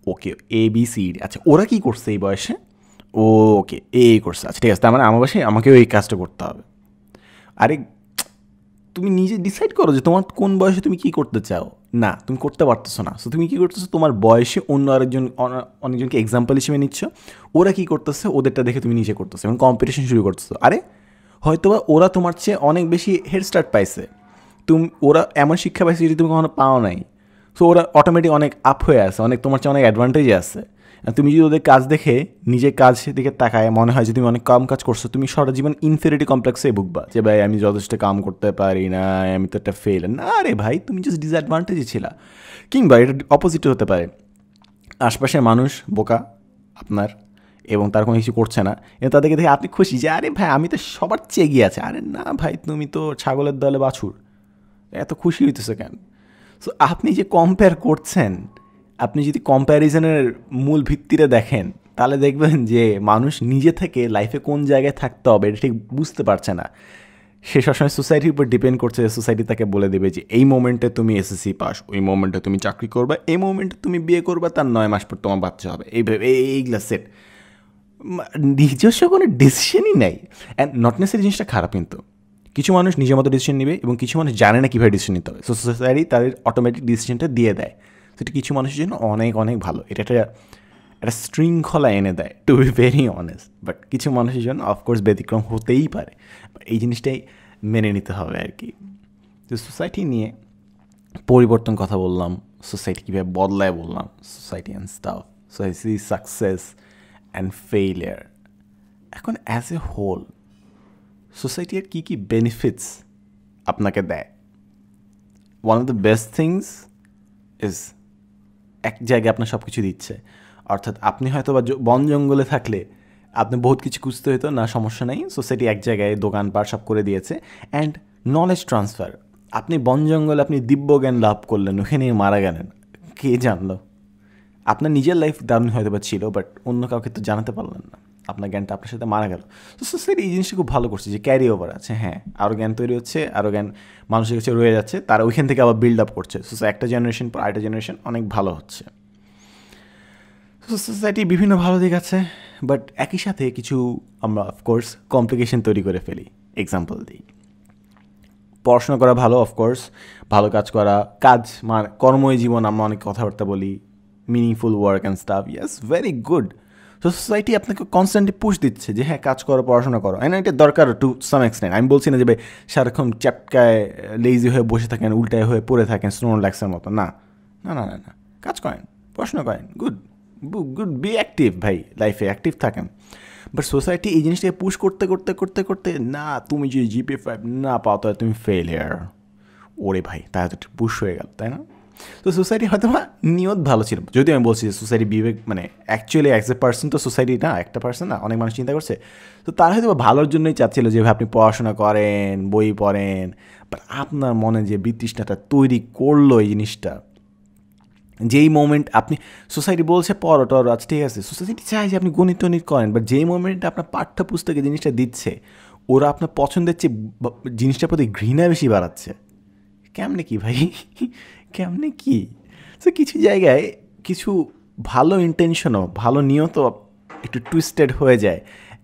ওকে এ বি সি ডি, আচ্ছা ওরা কী করছে এই বয়সে, ওকে এ করছে, আচ্ছা ঠিক আছে, তার মানে আমার বয়সে আমাকেও এই কাজটা করতে হবে। আরে তুমি নিজে ডিসাইড করো যে তোমার কোন বয়সে তুমি কী করতে চাও, না তুমি করতে পারতেছো না, সো তুমি কী করতেছো, তোমার বয়সে অন্য অনেকজনকে এক্সাম্পল হিসেবে নিচ্ছ, ওরা কী করতেছে ওদেরটা দেখে তুমি নিজে করতেছো এবং কম্পিটিশন শুরু করতেছো। আরে হয়তোবা ওরা তোমার চেয়ে অনেক বেশি হেড স্টার্ট পাইছে, ওরা এমন শিক্ষা পাইছে যেটি তুমি কখনো পাও নাই, সো ওরা অটোমেটিক অনেক আপ হয়ে আছে, অনেক তোমার চেয়ে অনেক অ্যাডভান্টেজে আছে। তুমি যদি ওদের কাজ দেখে নিজের কাজ দিকে তাকায় মনে হয় যে তুমি অনেক কম কাজ করছো, তুমি সারা জীবন ইনফেরিটি কমপ্লেক্সে ভুগবা, যে ভাই আমি যথেষ্ট কাম করতে পারি না, আমি তো একটা ফেল। না রে ভাই, তুমি জাস্ট ডিসঅ্যাডভান্টেজে ছিলা। কিংবা এটা অপোজিট হতে পারে, আশপাশের মানুষ বোকা আপনার, এবং তারা কোনো কিছু করছে না, এবং তাদেরকে দেখে আপনি খুশি যে আরে ভাই আমি তো সবার চেয়ে এগিয়ে আছে। আরে না ভাই, তুমি তো ছাগলের দলে বাছুর, এত খুশি হইতেছে কেন? সো আপনি যে কম্পেয়ার করছেন, আপনি যদি কম্প্যারিজনের মূল ভিত্তিটা দেখেন, তাহলে দেখবেন যে মানুষ নিজে থেকে লাইফে কোন জায়গায় থাকতে হবে এটা ঠিক বুঝতে পারছে না। সে সবসময় সোসাইটির উপর ডিপেন্ড করছে, সোসাইটি তাকে বলে দেবে যে এই মোমেন্টে তুমি এসএসসি পাস, ওই মোমেন্টে তুমি চাকরি করবা, এই মোমেন্টে তুমি বিয়ে করবা, তার 9 মাস পর তোমার বাচ্চা হবে, এইগুলা সেট। নিজস্ব কোনো ডিসিশনই নাই। অ্যান্ড নট নেসেসারি জিনিসটা খারাপ, কিন্তু কিছু মানুষ নিজের মতো ডিসিশন নেবে এবং কিছু মানুষ জানে না কীভাবে ডিসিশন নিতে হবে, সো সোসাইটি তাদের অটোমেটিক ডিসিশনটা দিয়ে দেয়। সেটা কিছু মানুষের জন্য অনেক অনেক ভালো, এটা একটা শৃঙ্খলা এনে দেয়, to be very honest. But কিছু মানুষের জন্য অফকোর্স ব্যতিক্রম হতেই পারে, এই জিনিসটাই মেনে নিতে হবে আর কি। তো সোসাইটি নিয়ে পরিবর্তন কথা বললাম, সোসাইটি কীভাবে বদলায় বললাম, society and stuff, society success and failure. এখন অ্যাজ এ হোল সোসাইটি আর কী কী বেনিফিটস আপনাকে দেয়? One of the best things is এক জায়গায় আপনার সব কিছু দিচ্ছে। অর্থাৎ আপনি হয়তো বা বন জঙ্গলে থাকলে আপনি বহুত কিছু খুঁজতে হতো না, সমস্যা নেই, সোসাইটি এক জায়গায় দোকানপাট সব করে দিয়েছে। অ্যান্ড নলেজ ট্রান্সফার, আপনি বন জঙ্গলে আপনি দিব্য জ্ঞান লাভ করলেন, ওখানে মারা গেলেন, কে জানলো? আপনার নিজের লাইফ দারুণ হয়তো বা ছিল, বাট অন্য কাউকে তো জানাতে পারলেন না, আপনার জ্ঞানটা আপনার সাথে মারা গেল। তো সোসাইটি এই জিনিসটা খুব ভালো করছে যে ক্যারি ওভার আছে, হ্যাঁ আরও জ্ঞান তৈরি হচ্ছে, আরও জ্ঞান মানুষের কাছে রয়ে যাচ্ছে, তারা ওইখান থেকে আবার বিল্ড আপ করছে। সো একটা জেনারেশন পর আরেকটা জেনারেশন অনেক ভালো হচ্ছে। সোসাইটি বিভিন্ন ভালো দিক আছে, বাট একই সাথে কিছু আমরা অফকোর্স কমপ্লিকেশন তৈরি করে ফেলি। এক্সাম্পল দিই, পড়াশোনা করা ভালো, অফকোর্স ভালো কাজ মানে কর্মই জীবন, আমরা অনেক কথাবার্তা বলি, meaningful work and staff, yes very good. তো সোসাইটি আপনাকে কনস্ট্যান্টলি পুশ দিচ্ছে যে হ্যাঁ কাজ করো, পড়াশোনা করো, অ্যান্ড এটা দরকার টু সাম এক্সটেন্ট। আমি বলছি না যে ভাই সারাক্ষণ চ্যাপকায় লেজি হয়ে বসে থাকেন, উল্টায় হয়ে পড়ে থাকেন স্নোন ল্যাক্সের মতো, না না না না না, কাজ করেন, পড়াশোনা করেন, গুড বি অ্যাক্টিভ ভাই, লাইফে অ্যাক্টিভ থাকেন। বাট সোসাইটি এই জিনিসটাকে পুশ করতে করতে করতে করতে, না তুমি যদি জিপিএ 5 না পাও তাহলে তুমি ফেলিয়ার, ওরে ভাই তাহলে তো পুশ হয়ে গেল, তাই না? তো সোসাইটি হয়তো নিয়ত ভালো ছিল, যদিও আমি বলছি যে সোসাইটি বিবেক মানে অ্যাকচুয়ালি অ্যাজ এ পার্সন তো সোসাইটি না, একটা পার্সন না, অনেক মানুষ চিন্তা করছে। তো তারা হয়তো ভালোর জন্যই চাচ্ছিল যে আপনি পড়াশোনা করেন, বই পড়েন, বাট আপনার মনে যে বিতৃষ্ণাটা তৈরি করলো এই জিনিসটা, যেই মোমেন্ট আপনি সোসাইটি বলছে পড়ো টরো, আচ্ছা ঠিক আছে, সোসাইটি চায় যে আপনি গণিত টনিত করেন, বাট যেই মোমেন্টে আপনার পাঠ্যপুস্তকে জিনিসটা দিচ্ছে, ওরা আপনার পছন্দের চেয়ে জিনিসটার প্রতি ঘৃণা বেশি বাড়াচ্ছে। কেমনে কি ভাই, কেমনে কি? তো কিছু জায়গায় কিছু ভালো ইন্টেনশনও, ভালো নিয়ত একটু টুইস্টেড হয়ে যায়।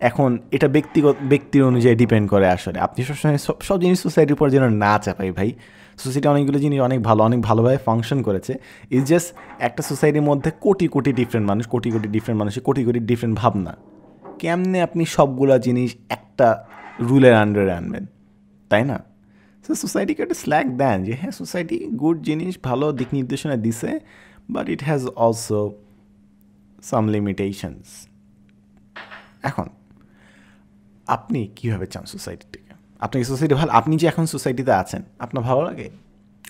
এখন এটা ব্যক্তির অনুযায়ী ডিপেন্ড করে। আসলে আপনি সবসময় সব জিনিস সোসাইটির উপর যেন না চাপাই ভাই। সোসাইটি অনেকগুলো জিনিস অনেক ভালোভাবে ফাংশন করেছে। ইটস জাস্ট একটা সোসাইটির মধ্যে কোটি কোটি ডিফারেন্ট মানুষ, কোটি কোটি ডিফারেন্ট মানুষের কোটি কোটি ডিফারেন্ট ভাবনা। কেমনে আপনি সবগুলা জিনিস একটা রুলের আন্ডারে আনবেন, তাই না? সো সোসাইটিকে একটা স্ল্যাক দেন যে হ্যাঁ সোসাইটি গুড জিনিস, ভালো দিক নির্দেশনা দিছে, but it has also some limitations. এখন আপনি কীভাবে চান সোসাইটিটাকে? আপনাকে সোসাইটি ভালো, আপনি যে এখন সোসাইটিতে আছেন আপনার ভালো লাগে?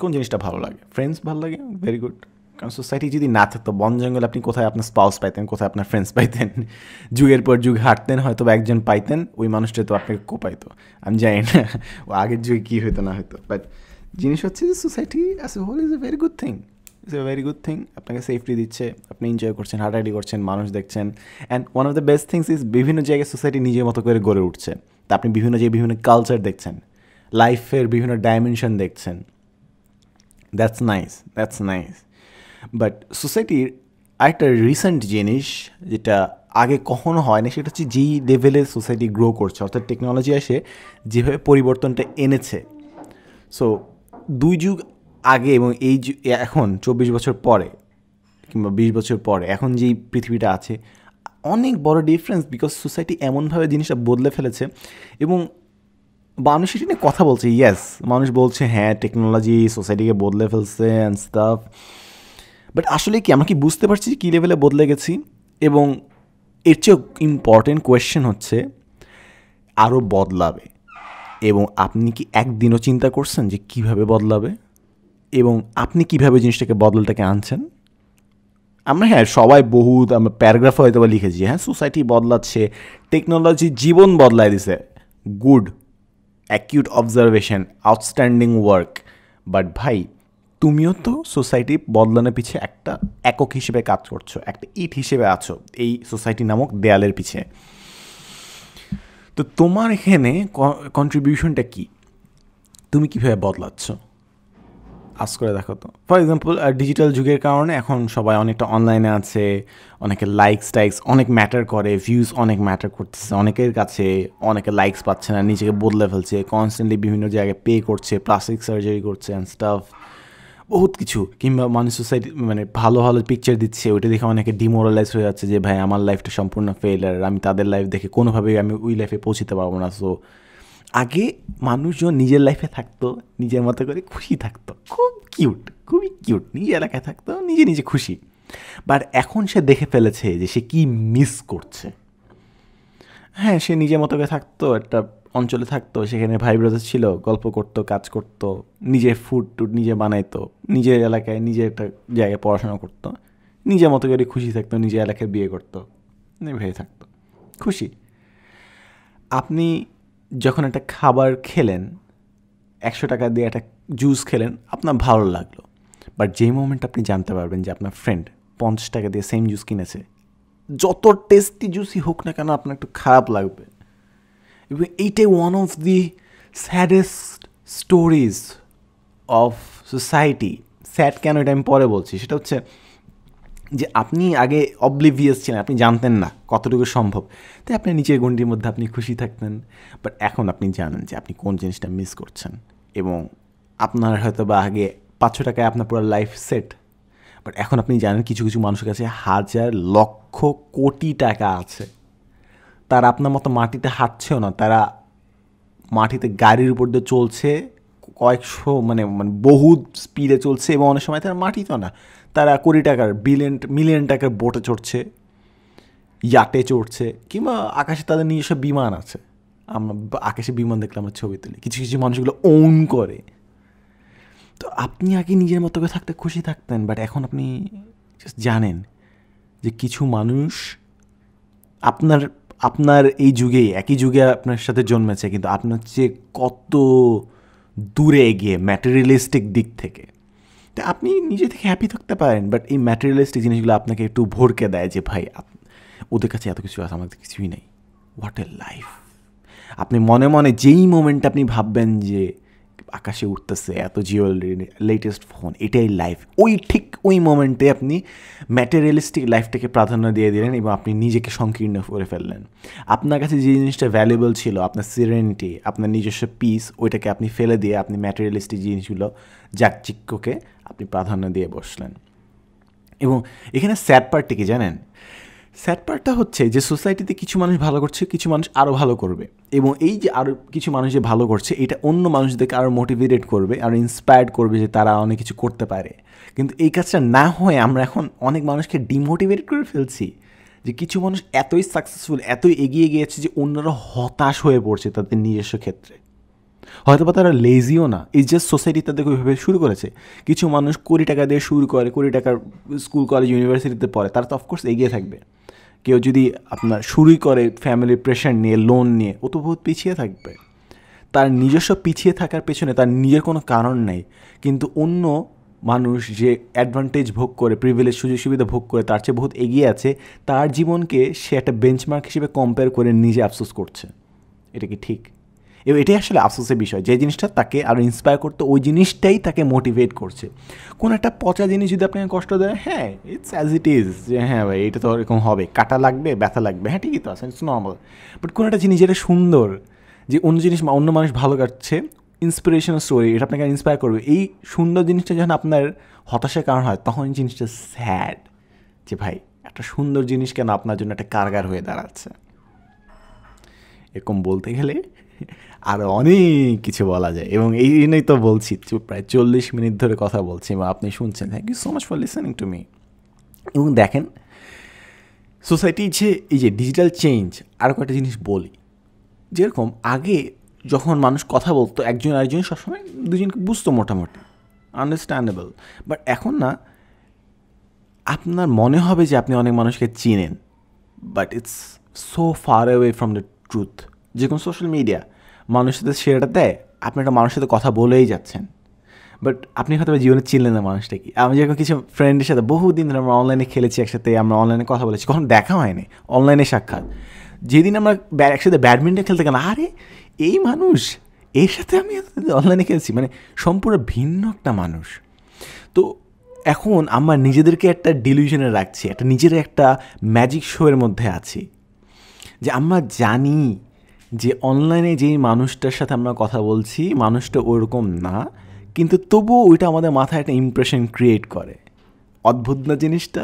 কোন জিনিসটা ভালো লাগে? ফ্রেন্ডস ভালো লাগে? Very good. কারণ সোসাইটি যদি না থাকতো, বন জঙ্গলে আপনি কোথায় আপনার স্পাউস পাইতেন, কোথায় আপনার ফ্রেন্ডস পাইতেন? যুগের পর যুগ হাঁটতেন, হয়তো বা একজন পাইতেন, ওই মানুষটা তো আপনাকে কোপাইতো। আমি জানি না ও আগের যুগে কী হতো না হয়তো, বাট জিনিস হচ্ছে যে society as a whole is a very good thing, it's a very good thing. আপনাকে সেফটি দিচ্ছে, আপনি এনজয় করছেন, হাঁটাহাঁটি করছেন, মানুষ দেখছেন। And one of the best things is বিভিন্ন জায়গায় সোসাইটি নিজের মতো করে গড়ে উঠছে। তা আপনি বিভিন্ন জায়গায় বিভিন্ন কালচার দেখছেন, লাইফের বিভিন্ন ডাইমেনশন দেখছেন। That's nice. বাট সোসাইটির আরেকটা রিসেন্ট জিনিস যেটা আগে কখনো হয় না, সেটা হচ্ছে যেই লেভেলে সোসাইটি গ্রো করছে, অর্থাৎ টেকনোলজি এসে যেভাবে পরিবর্তনটা এনেছে। সো 2 যুগ আগে এবং এখন 24 বছর পরে কিংবা 20 বছর পরে এখন যেই পৃথিবীটা আছে, অনেক বড় ডিফারেন্স, বিকজ সোসাইটি এমনভাবে জিনিসটা বদলে ফেলেছে। এবং মানুষ এটা নিয়ে কথা বলছে, ইয়েস মানুষ বলছে হ্যাঁ টেকনোলজি সোসাইটিকে বদলে ফেলছে অ্যান্ড স্টাফ, বাট আসলে কি আমরা কি বুঝতে পারছি কী লেভেলে বদলে গেছি? এবং এর চেয়েও ইম্পর্টেন্ট কোয়েশ্চেন হচ্ছে আরও বদলাবে, এবং আপনি কি একদিনও চিন্তা করছেন যে কীভাবে বদলাবে এবং আপনি কীভাবে জিনিসটাকে বদলটাকে আনছেন? আমরা সবাই আমরা প্যারাগ্রাফে হয়তো বা লিখেছি সোসাইটি বদলাচ্ছে, টেকনোলজি জীবন বদলায় দিছে, good, acute observation, outstanding work. But ভাই, তুমিও তো সোসাইটি বদলানোর পিছে একটা একক হিসেবে কাজ করছো, একটা ইট হিসেবে আছো এই সোসাইটি নামক দেয়ালের পিছে। তো তোমার এখানে কন্ট্রিবিউশনটা কি? তুমি কীভাবে বদলাচ্ছ আজ করে দেখো তো। ফর এক্সাম্পল, ডিজিটাল যুগের কারণে এখন সবাই অনেকটা অনলাইনে আছে, অনেকে টাইকস অনেক ম্যাটার করে, ভিউজ অনেক ম্যাটার করতেছে অনেকের কাছে, অনেকে লাইকস পাচ্ছে না, নিজেকে বদলে ফেলছে, কনস্ট্যান্টলি বিভিন্ন জায়গায় পে করছে, প্লাস্টিক সার্জারি করছে অ্যান্ড স্টাফ, বহুত কিছু। কিংবা মানুষ সোসাইটি ভালো ভালো পিকচার দিচ্ছে, ওইটা দেখে অনেকে ডিমোরালাইজ হয়ে যাচ্ছে যে ভাই আমার লাইফটা সম্পূর্ণ ফেইলার, আমি তাদের লাইফ দেখে কোনোভাবেই আমি ওই লাইফে পৌঁছতে পারবো না। সো আগে মানুষজন নিজের লাইফে থাকতো, নিজের মতো করে খুশি থাকতো, খুবই কিউট, নিজের এলাকায় থাকতো, নিজে খুশি। বাট এখন সে দেখে ফেলেছে যে সে কি মিস করছে। সে নিজের মতো করে থাকতো, একটা অঞ্চলে থাকতো, সেখানে ভাই ব্রাদার ছিল, গল্প করতো, কাজ করতো, নিজের ফুড নিজে বানাইতো, নিজের এলাকায় নিজের একটা জায়গায় পড়াশোনা করতো, নিজের মতো করে খুশি থাকতো, নিজের এলাকায় বিয়ে করতো, ভেবে থাকতো খুশি। আপনি যখন একটা খাবার খেলেন, 100 টাকা দিয়ে একটা জুস খেলেন, আপনার ভালো লাগলো। বাট যেই মোমেন্ট আপনি জানতে পারবেন যে আপনার ফ্রেন্ড 50 টাকা দিয়ে সেম জুস কিনেছে, যত টেস্টি জুসই হোক না কেন আপনার একটু খারাপ লাগবে। এবং এইটাই one of the saddest stories of society. Sad কেন এটা আমি পরে বলছি, সেটা হচ্ছে যে আপনি আগে অবলিভিয়াস ছিলেন, আপনি জানতেন না কতটুকু সম্ভব, তাই আপনি নিচের গণ্ডির মধ্যে আপনি খুশি থাকতেন। বাট এখন আপনি জানেন যে আপনি কোন জিনিসটা মিস করছেন, এবং আপনার হয়তো বা আগে 500 টাকায় আপনার পুরো লাইফ সেট। বাট এখন আপনি জানেন কিছু কিছু মানুষের কাছে হাজার লক্ষ কোটি টাকা আছে, তারা আপনার মতো মাটিতে হাঁটছেও না, তারা মাটিতে গাড়ির উপর দিয়ে চলছে, কয়েকশো বহু স্পিডে চলছে, এবং অনেক সময় তারা মাটিতে না, তারা কোটি টাকার মিলিয়ন টাকার বোটে চড়ছে, ইয়াটে চড়ছে, কিংবা আকাশে তাদের নিজস্ব বিমান আছে। আমরা আকাশে বিমান দেখলে আমরা ছবি তুলি, কিছু কিছু মানুষগুলো ওন করে। তো আপনি আগে নিজের মতো করে থাকতে খুশি থাকতেন, বাট এখন আপনি জানেন যে কিছু মানুষ আপনার এই যুগে, একই যুগে আপনার সাথে জন্মেছে, কিন্তু আপনার চেয়ে কত দূরে এগিয়ে ম্যাটেরিয়ালিস্টিক দিক থেকে। তা আপনি নিজে থেকে হ্যাপি থাকতে পারেন, বাট এই ম্যাটেরিয়ালিস্টিক জিনিসগুলো আপনাকে একটু ভরকে দেয় যে ভাই ওদের কাছে এত কিছু আছে, আমাদের কিছুই নেই। What a life! আপনি মনে মনে যেই মোমেন্টে আপনি ভাববেন যে আকাশে উঠতেছে এত লেটেস্ট ফোন, এটাই লাইফ, ওই মোমেন্টে আপনি ম্যাটেরিয়ালিস্টিক লাইফটাকে প্রাধান্য দিয়ে দিলেন, এবং আপনি নিজেকে সংকীর্ণ করে ফেললেন। আপনার কাছে যে জিনিসটা ভ্যালুয়েবল ছিল, আপনার সিরেনিটি, আপনার নিজস্ব পিস, ওইটাকে আপনি ফেলে দিয়ে আপনি ম্যাটেরিয়ালিস্টিক জিনিসগুলো, জাকচিক্যকে আপনি প্রাধান্য দিয়ে বসলেন। এবং এখানে স্যাড পার্টটা কি জানেন? স্যাড পার্টটা হচ্ছে যে সোসাইটিতে কিছু মানুষ ভালো করছে, কিছু মানুষ আরও ভালো করবে, এবং এই যে আরও কিছু মানুষ যে ভালো করছে, এটা অন্য মানুষদেরকে আরও মোটিভেটেড করবে, আরও ইন্সপায়ার্ড করবে যে তারা অনেক কিছু করতে পারে। কিন্তু এই কাজটা না হয়ে আমরা এখন অনেক মানুষকে ডিমোটিভেট করে ফেলছি, যে কিছু মানুষ এতই সাকসেসফুল, এতই এগিয়ে গিয়েছে যে অন্যরা হতাশ হয়ে পড়ছে তাদের নিজস্ব ক্ষেত্রে। হয়তো বা তারা লেজিও না, এই জাস্ট সোসাইটি তাদেরকে ওইভাবে শুরু করেছে। কিছু মানুষ কোটি টাকা দিয়ে শুরু করে, কোটি টাকার স্কুল কলেজ ইউনিভার্সিটিতে পড়ে, তারা তো অফকোর্স এগিয়ে থাকবে। কেউ যদি আপনার শুরুই করে ফ্যামিলির প্রেশার নিয়ে, লোন নিয়ে, ও তো বহুত পিছিয়ে থাকবে। তার নিজস্ব পিছিয়ে থাকার পেছনে তার নিজের কোনো কারণ নেই, কিন্তু অন্য মানুষ যে অ্যাডভান্টেজ ভোগ করে, প্রিভিলেজ সুযোগ সুবিধা ভোগ করে, তার চেয়ে বহুত এগিয়ে আছে, তার জীবনকে সে একটা বেঞ্চমার্ক হিসেবে কম্পেয়ার করে নিজে আফসোস করছে। এটা কি ঠিক? এবং এটাই আসলে আফসোসের বিষয়, যে জিনিসটা তাকে আরও ইন্সপায়ার করতো, ওই জিনিসটাই তাকে মোটিভেট করছে। কোনো একটা পচা জিনিস যদি আপনাকে কষ্ট দেয়, ইটস অ্যাজ ইট ইজ, যে ভাই এটা তো এরকম হবে, কাটা লাগবে, ব্যথা লাগবে, ঠিকই তো আছে, ইটস নর্মাল। বাট কোনো একটা জিনিস যেটা সুন্দর, যে অন্য জিনিস অন্য মানুষ ভালো কাটছে, ইন্সপিরেশনাল স্টোরি, এটা আপনাকে ইন্সপায়ার করবে, এই সুন্দর জিনিসটা যখন আপনার হতাশার কারণ হয়, তখন এই জিনিসটা স্যাড, যে ভাই একটা সুন্দর জিনিস কেন আপনার জন্য একটা কারগার হয়ে দাঁড়াচ্ছে। এরকম বলতে গেলে আরও অনেক কিছু বলা যায়, এবং এই জন্যই তো বলছি প্রায় 40 মিনিট ধরে কথা বলছি, এবং আপনি শুনছেন। Thank you so much for listening to me. এবং দেখেন, সোসাইটি এই যে ডিজিটাল চেঞ্জ, আরও কয়েকটা জিনিস বলি। যেরকম আগে যখন মানুষ কথা বলতো, একজন আরেকজন সবসময় দুজনকে বুঝতো মোটামুটি, আন্ডারস্ট্যান্ডেবল। বাট এখন না, আপনার মনে হবে যে আপনি অনেক মানুষকে চিনেন, but it's so far away from the truth. যে কোনো সোশ্যাল মিডিয়া মানুষের সাথে শেয়ারটা দেয়, আপনি একটা মানুষের সাথে কথা বলেই যাচ্ছেন, বাট আপনি হয়তো জীবনে চিনলেন না মানুষটা কি। আমি যখন কিছু ফ্রেন্ডের সাথে বহুদিন ধরে আমরা অনলাইনে খেলেছি একসাথে, আমরা অনলাইনে কথা বলেছি, কখনো দেখা হয়নি, অনলাইনে সাক্ষাৎ। যেদিন আমরা একসাথে ব্যাডমিন্টন খেলতে গেলাম, আরে এই মানুষ, এর সাথে আমি অনলাইনে খেলছি, মানে সম্পূর্ণ ভিন্ন একটা মানুষ। তো এখন আমরা নিজেদেরকে একটা ডিলিউশনে রাখছি, একটা নিজের একটা ম্যাজিক শোয়ের মধ্যে আছি, যে আমরা জানি যে অনলাইনে যেই মানুষটার সাথে আমরা কথা বলছি মানুষটা ওরকম না, কিন্তু তবুও ওইটা আমাদের মাথায় একটা ইমপ্রেশন ক্রিয়েট করে। অদ্ভুত না জিনিসটা?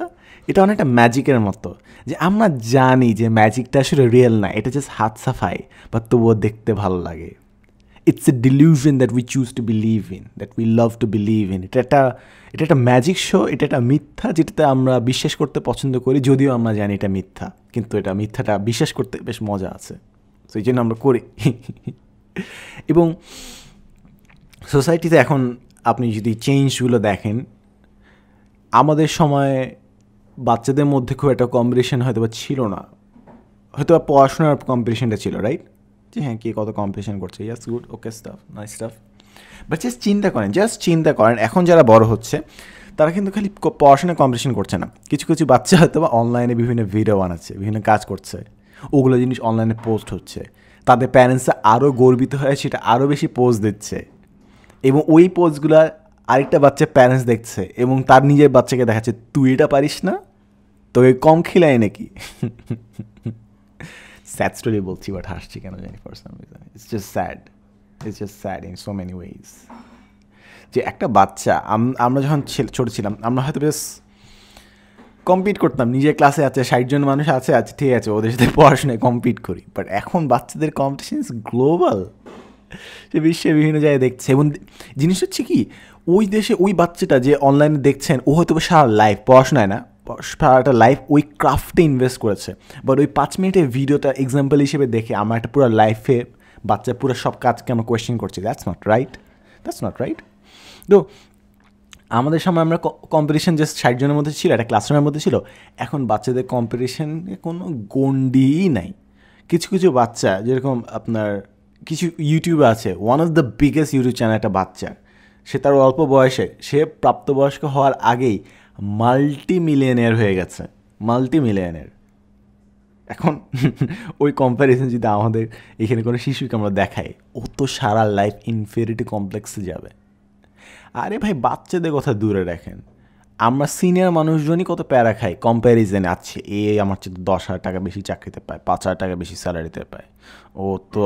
এটা অনেকটা ম্যাজিকের মতো, যে আমরা জানি যে ম্যাজিকটা আসলে রিয়েল না, এটা জাস্ট হাত সাফাই, বা তবুও দেখতে ভালো লাগে। It's a dilution that we choose to believe in, that we love to believe in. এটা একটা ম্যাজিক শো, এটা একটা মিথ্যা যেটাতে আমরা বিশ্বাস করতে পছন্দ করি, যদিও আমরা জানি এটা মিথ্যা, কিন্তু এটা মিথ্যাটা বিশ্বাস করতে বেশ মজা আছে, তো এই জন্য আমরা করি। এবং সোসাইটিতে এখন আপনি যদি চেঞ্জগুলো দেখেন, আমাদের সময় বাচ্চাদের মধ্যে খুব একটা কম্পিটিশন হয়তো বা ছিল না, হয়তো বা পড়াশোনার কম্পিটিশনটা ছিল, রাইট? যে হ্যাঁ, কে কত কম্পিটিশন করছে, yes, good, okay, stuff, nice stuff. But just চিন্তা করেন এখন যারা বড় হচ্ছে তারা কিন্তু খালি পড়াশোনায় কম্পিটিশন করছে না, কিছু কিছু বাচ্চা হয়তো বা অনলাইনে বিভিন্ন ভিডিও বানাচ্ছে, বিভিন্ন কাজ করছে, ওগুলো জিনিস অনলাইনে পোস্ট হচ্ছে, তাদের প্যারেন্টসরা আরও গর্বিত হয়ে সেটা আরও বেশি পোস্ট দিচ্ছে, এবং ওই পোস্টগুলো আরেকটা বাচ্চা প্যারেন্টস দেখছে এবং তার নিজের বাচ্চাকে দেখাচ্ছে, তুই এটা পারিস না, তোকে কম খিলায় নাকি। স্যাড স্টোরি বলছি, বাট হাসছি কেন জানি, for some reason it's just sad in so many ways. যে একটা বাচ্চা, আমরা যখন ছোটো ছিলাম আমরা হয়তো বেশ কম্পিট করতাম, নিজের ক্লাসে আছে 60 জন মানুষ আছে, ঠিক আছে, ওদের সাথে পড়াশোনায় কম্পিট করি, বাট এখন বাচ্চাদের কম্পিটিশন ইজ গ্লোবাল, সে বিশ্বের বিভিন্ন জায়গায় দেখছে। এবং জিনিস হচ্ছে কি, ওই দেশে ওই বাচ্চাটা যে অনলাইনে দেখছেন, ও হয়তো সারা লাইফ পড়াশোনায় না, সারাটা লাইফ ওই ক্রাফটে ইনভেস্ট করেছে, বাট ওই 5 মিনিটের ভিডিওটা এক্সাম্পল হিসেবে দেখে আমার একটা পুরো লাইফে বাচ্চা পুরো সব কাজকে আমরা কোয়েশ্চেন করছি। That's not right. তো আমাদের সময় আমরা কম্পিটিশন জাস্ট 60 জনের মধ্যে ছিল, একটা ক্লাসরুমের মধ্যে ছিল। এখন বাচ্চাদের কম্পিটিশনে কোনো গণ্ডিই নাই। কিছু কিছু বাচ্চা, যেরকম আপনার কিছু ইউটিউবে আছে, one of the biggest YouTube channel একটা বাচ্চা, সে তার অল্প বয়সে, সে প্রাপ্তবয়স্ক হওয়ার আগেই মাল্টিমিলিয়নের হয়ে গেছে, মাল্টিমিলিয়নের। এখন ওই কম্প্যারিজন যদি আমাদের এখানে কোনো শিশুকে আমরা দেখাই, ও তো সারা লাইফ ইনফেরিটি কমপ্লেক্সে যাবে। আরে ভাই, বাচ্চাদের কথা দূরে রাখেন, আমরা সিনিয়র মানুষজনই কত প্যারা খাই কম্প্যারিজনে। আছে এ আমার চেয়ে 10,000 টাকা বেশি চাকরিতে পায়, 5,000 টাকা বেশি স্যালারিতে পায়, ও তো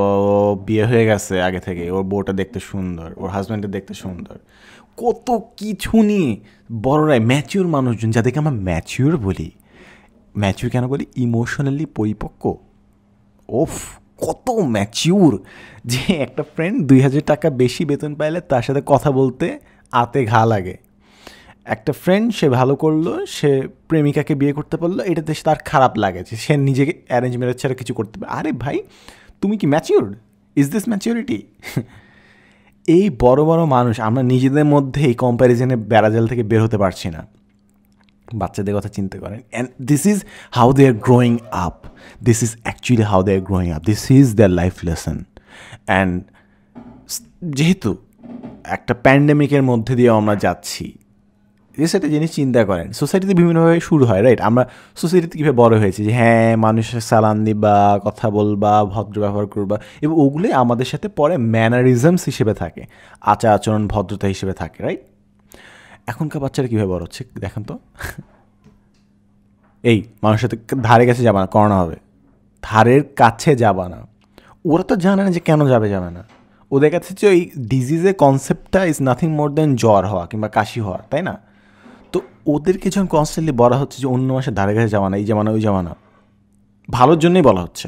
বিয়ে হয়ে গেছে আগে থেকে, ওর বউটা দেখতে সুন্দর, ওর হাজব্যান্ডটা দেখতে সুন্দর, কত কিছু নিয়ে বড়রাই ম্যাচিওর মানুষজন, যাদেরকে আমরা ম্যাচিওর বলি, ম্যাচিওর কেন বলি, ইমোশনালি পরিপক্ক। ওফ, কত ম্যাচিওর, যে একটা ফ্রেন্ড 2,000 টাকা বেশি বেতন পাইলে তার সাথে কথা বলতে আতে ঘা লাগে। একটা ফ্রেন্ড, সে ভালো করলো, সে প্রেমিকাকে বিয়ে করতে পারলো, এটাতে তার খারাপ লাগে যে সে নিজেকে অ্যারেঞ্জ ম্যারেজ ছাড়া কিছু করতে পারে। আরে ভাই, তুমি কি ম্যাচিওরড? Is this maturity? এই বড় বড় মানুষ, আমরা নিজেদের মধ্যে এই কম্প্যারিজনে বেড়াজাল থেকে বের হতে পারছি না। বাচ্চাদের কথা চিন্তা করেন, and this is how they are growing up, this is actually how they are growing up, this is their life lesson. And যেহেতু একটা প্যান্ডেমিকের মধ্যে দিয়ে আমরা যাচ্ছি, সেটা জিনিস চিন্তা করেন, সোসাইটিতে বিভিন্নভাবে শুরু হয়, রাইট? আমরা সোসাইটিতে কীভাবে বড় হয়েছি, যে হ্যাঁ, মানুষের সালাম দিবা, কথা বলবা, ভদ্র ব্যবহার করবা, এবং ওগুলোই আমাদের সাথে পরে ম্যানারিজমস হিসেবে থাকে, আচার আচরণ, ভদ্রতা হিসেবে থাকে, রাইট? এখনকার বাচ্চারা কীভাবে বড় হচ্ছে দেখেন তো। এই মানুষের সাথে ধারে কাছে যাবে না, করোনা হবে, ধারের কাছে যাবে না। ওরা তো জানে না যে কেন যাবে না। ওদের কাছে হচ্ছে ওই ডিজিজের কনসেপ্টটা ইজ নাথিং মোর দেন জ্বর হওয়া কিংবা কাশি হওয়া, তাই না? তো ওদেরকে যখন কনস্ট্যান্টলি বলা হচ্ছে যে অন্য মাসে ধারে কাছে যাওয়া না, এই জামানা ওই জামানা, ভালোর জন্যই বলা হচ্ছে,